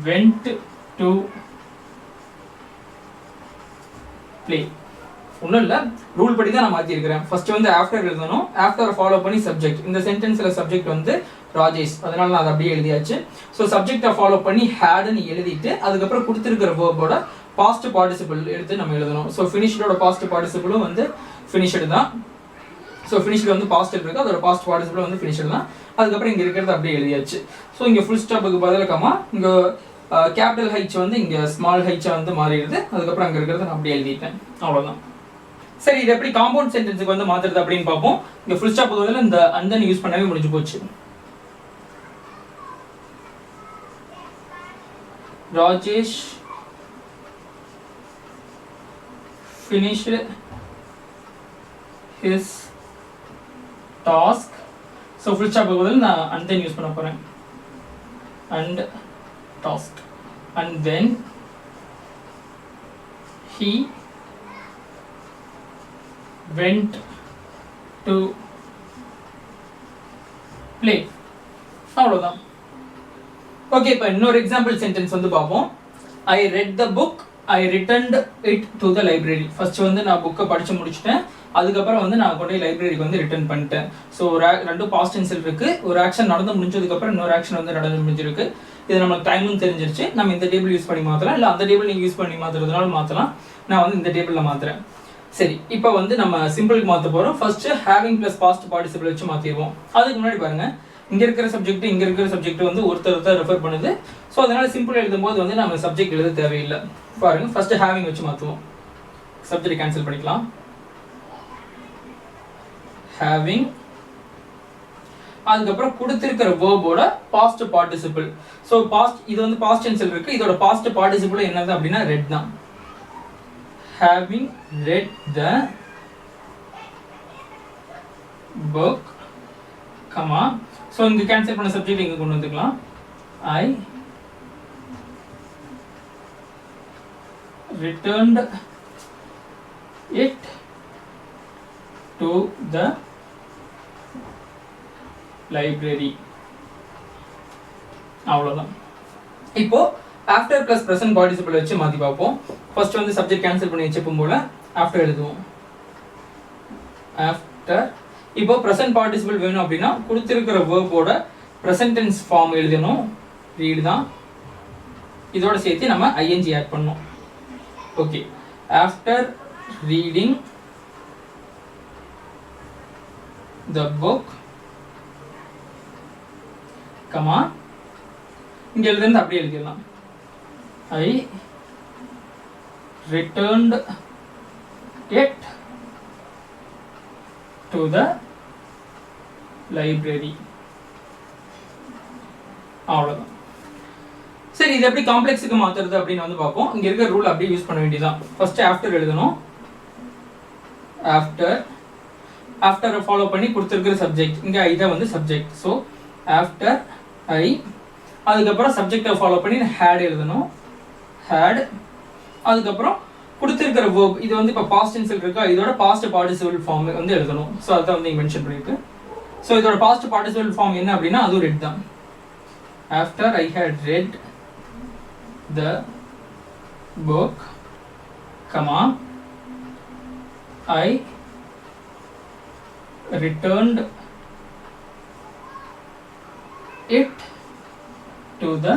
went to play. ஒன்றும் இல்லை, ரூல் படி தான் நான் மாற்றிருக்கிறேன். ஃபர்ஸ்ட் வந்து ஆஃப்டர் எழுதணும், ஆஃப்டர் ஃபாலோ பண்ணி சப்ஜெக்ட். இந்த சென்டென்ஸில் சப்ஜெக்ட் வந்து ராஜேஷ், அதனால நான் அதை அப்படியே எழுதியாச்சு. ஸோ சப்ஜெக்டை ஃபாலோ பண்ணி ஹேடுன்னு எழுதிட்டு அதுக்கப்புறம் கொடுத்துருக்கிற வேர்போட பாஸ்ட் பார்ட்டிசிபிள் எடுத்து நம்ம எழுதணும். ஸோ ஃபினிஷ்டோட பாஸ்ட் பார்ட்டிசிபிளும் வந்து ஃபினிஷ்டு தான். ஸோ ஃபினிஷ்டு வந்து பாஸ்ட் இருக்கு, அதோட பாஸ்ட் பார்ட்டிசிபிள் வந்து ஃபினிஷ்டு தான். அதுக்கப்புறம் இங்கே இருக்கிறது அப்படியே எழுதியாச்சு. ஸோ இங்கே ஃபுல் ஸ்டாப்புக்கு பதிலக்கமா இங்கே கேபிட்டல் ஹைச் வந்து இங்கே ஸ்மால் ஹைச்சா வந்து மாறிடுது. அதுக்கப்புறம் அங்கே இருக்கிறத நான் அப்படியே எழுதிட்டேன், அவ்வளோதான். சரி, இது எப்படி காம்பவுண்ட் சென்டென்ஸுக்கு வந்து மாற்றுறது அப்படின்னு பார்ப்போம். இங்கே ஃபுல் ஸ்டாப்புக்கு பதில் இந்த அண்ட் யூஸ் பண்ணவே முடிஞ்சு போச்சு. Rajesh finished his task. So full stop பதில் நான் and then யூஸ் பண்ண போறேன். And task. And then he went to play. அவ்வளவுதான். ஓகே, இப்போ இன்னொரு எக்ஸாம்பிள் சென்டென்ஸ் வந்து பார்ப்போம். I read the book, I returned it to the library. First வந்து நான் புக்கை படிச்சு முடிச்சிட்டேன், அதுக்கப்புறம் வந்து நான் கொண்டு லைப்ரரிக்கு வந்து ரிட்டர்ன் பண்ணிட்டேன். ஸோ ரெண்டும் பாஸ்ட் டென்ஸில் இருக்கு. ஒரு ஆக்ஷன் நடந்து முடிஞ்சதுக்கப்புறம் இன்னொரு ஆக்ஷன் வந்து நடந்து முடிஞ்சிருக்கு. இது நமக்கு டைமும் தெரிஞ்சிருச்சு. நம்ம இந்த டேபிள் யூஸ் பண்ணி மாற்றலாம், இல்லை அந்த டேபிள் நீங்கள் யூஸ் பண்ணி மாற்றுறதுனால மாற்றலாம். நான் வந்து இந்த டேபிளில் மாற்றுறேன். சரி, இப்போ வந்து நம்ம சிம்பிளுக்கு மாற்ற போகிறோம். First having plus past participle வச்சு மாற்றிடுவோம். அதுக்கு முன்னாடி பாருங்க, இங்க இருக்கிற சப்ஜெக்ட் வந்து ஒருத்தர் ரெஃபர் பண்ணுது. ஸோ அதனால சிம்பிள் எழுதும்போது வந்து நம்ம சப்ஜெக்ட் எழுத தேவையில்லை. பாருங்க, ஃபர்ஸ்ட் ஹேவிங் வச்சு மாற்றுவோம். சப்ஜெக்ட் கேன்சல் பண்ணிக்கலாம். ஹேவிங். அதுக்கப்புறம் கொடுத்திருக்கிற வேர்போட பாஸ்ட் பார்ட்டிசிபிள். ஸோ பாஸ்ட், இது வந்து பாஸ்ட் டென்ஸ்ல இருக்கு, இதோட பாஸ்ட் பார்ட்டிசிபிள் என்னது அப்படின்னா ரெட் தான். Having red the book, comma. So இங்க கேன்சல் பண்ண சப்ஜெக்ட் இங்க கொண்டு வந்துக்கலாம். ஐ returned it to the library. அவ்வளோதான். இப்போ ஆஃப்டர் ப்ளஸ் ப்ரெசன்ட் பார்ட்டிசிபிள் வச்சு மாற்றி பார்ப்போம். ஃபர்ஸ்ட் வந்து சப்ஜெக்ட் கேன்சல் பண்ணி வச்சுப்போம் போல ஆஃப்டர் எழுதுவோம். ஆஃப்டர் இப்போ ப்ரெசன்ட் பார்ட்டிசிபிள் வேணும் அப்படின்னா கொடுத்துருக்கிற வேர்போட ப்ரெசன்ட் டென்ஸ் ஃபார்ம் எழுதணும். ரீட் தான், இதோட சேர்த்து நம்ம ஐஎன்ஜி ஆட் பண்ணணும். Okay, after reading the book comma இங்க எழுதுறது அப்படியே எழுதிடலாம். I returned it to the library. அவ்வளோதான். சரி, இது எப்படி காம்ப்ளெக்ஸுக்கு மாற்றுறது அப்படின்னு வந்து பார்ப்போம். இங்கே இருக்க ரூல் அப்படியே யூஸ் பண்ண வேண்டியதான். ஃபர்ஸ்ட் ஆஃப்டர் எழுதணும். ஆஃப்டரை ஃபாலோ பண்ணி கொடுத்துருக்கிற சப்ஜெக்ட், இங்கே இதை வந்து சப்ஜெக்ட். ஸோ ஆஃப்டர் ஐ, அதுக்கப்புறம் சப்ஜெக்டை ஃபாலோ பண்ணி ஹேட் எழுதணும். ஹேட், அதுக்கப்புறம் கொடுத்துருக்கிற வேர்ப், இது வந்து இப்போ பாஸ்ட் டென்ஸில் இருக்கா, இதோட பாஸ்ட் பார்ட்டிசிபிள் ஃபார்ம் வந்து எழுதணும். ஸோ அதான் வந்து மென்ஷன் பண்ணியிருக்கு. ஸோ இதோட பாஸ்ட் பார்ட்டிசிபிள் ஃபார்ம் என்ன அப்படின்னா அதுவும் ரெட் தான். After I had read the book comma I returned it to the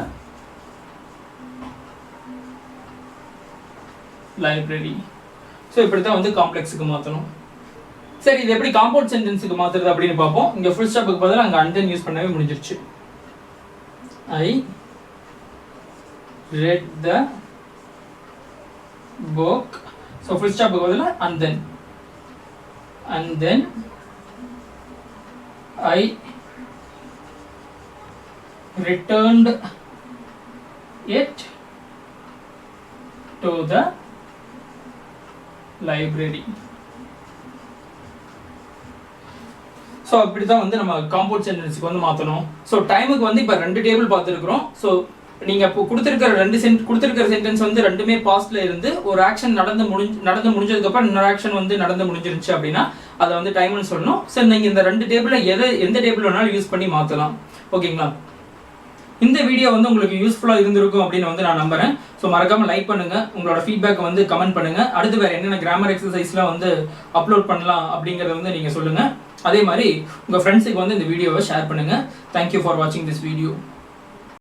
library. So இப்படி தான் வந்து காம்ப்ளெக்ஸுக்கு மாற்றணும். சரி, இது எப்படி காம்பவுண்ட் சென்டென்ஸுக்கு மாற்றுறது அப்படின்னு பார்ப்போம். இங்கே ஃபுல் ஸ்டாப்புக்கு பதிலாக அங்கே அண்ட் யூஸ் பண்ணவே முடிஞ்சிருச்சு. I read the book. So full ஸ்டாப்புக்கு பதிலாக and then I returned it to the library. So அப்படி தான் வந்து நம்ம காம்பவுண்ட் சென்டென்ஸுக்கு வந்து மாற்றணும். ஸோ டைமுக்கு வந்து இப்போ 2 டேபிள் பார்த்துருக்குறோம். ஸோ நீங்கள் இப்போ கொடுத்துருக்கிற சென்டென்ஸ் வந்து ரெண்டுமே பாஸ்ட்ல இருந்து ஒரு ஆக்ஷன் நடந்து முடிஞ்சதுக்கப்புறம் இன்னொரு ஆக்ஷன் வந்து நடந்து முடிஞ்சிருச்சு அப்படின்னா அதை வந்து டைம்னு சொல்லணும். ஸோ நீங்கள் இந்த 2 டேபிளில் எந்த டேபிள் வேணாலும் யூஸ் பண்ணி மாற்றலாம். ஓகேங்களா? இந்த வீடியோ வந்து உங்களுக்கு யூஸ்ஃபுல்லாக இருந்திருக்கும் அப்படின்னு வந்து நான் நம்புறேன். ஸோ மறக்காமல் லைக் பண்ணுங்க, உங்களோட ஃபீட்பேக் வந்து கமெண்ட் பண்ணுங்க. அடுத்து வேறு என்னென்ன கிராமர் எக்ஸசைஸ்லாம் வந்து அப்லோட் பண்ணலாம் அப்படிங்கிறத வந்து நீங்கள் சொல்லுங்கள். அதே மாதிரி உங்கள் ஃப்ரெண்ட்ஸுக்கு வந்து இந்த வீடியோவை ஷேர் பண்ணுங்கள். தேங்க்யூ ஃபார் வாட்சிங் திஸ் வீடியோ.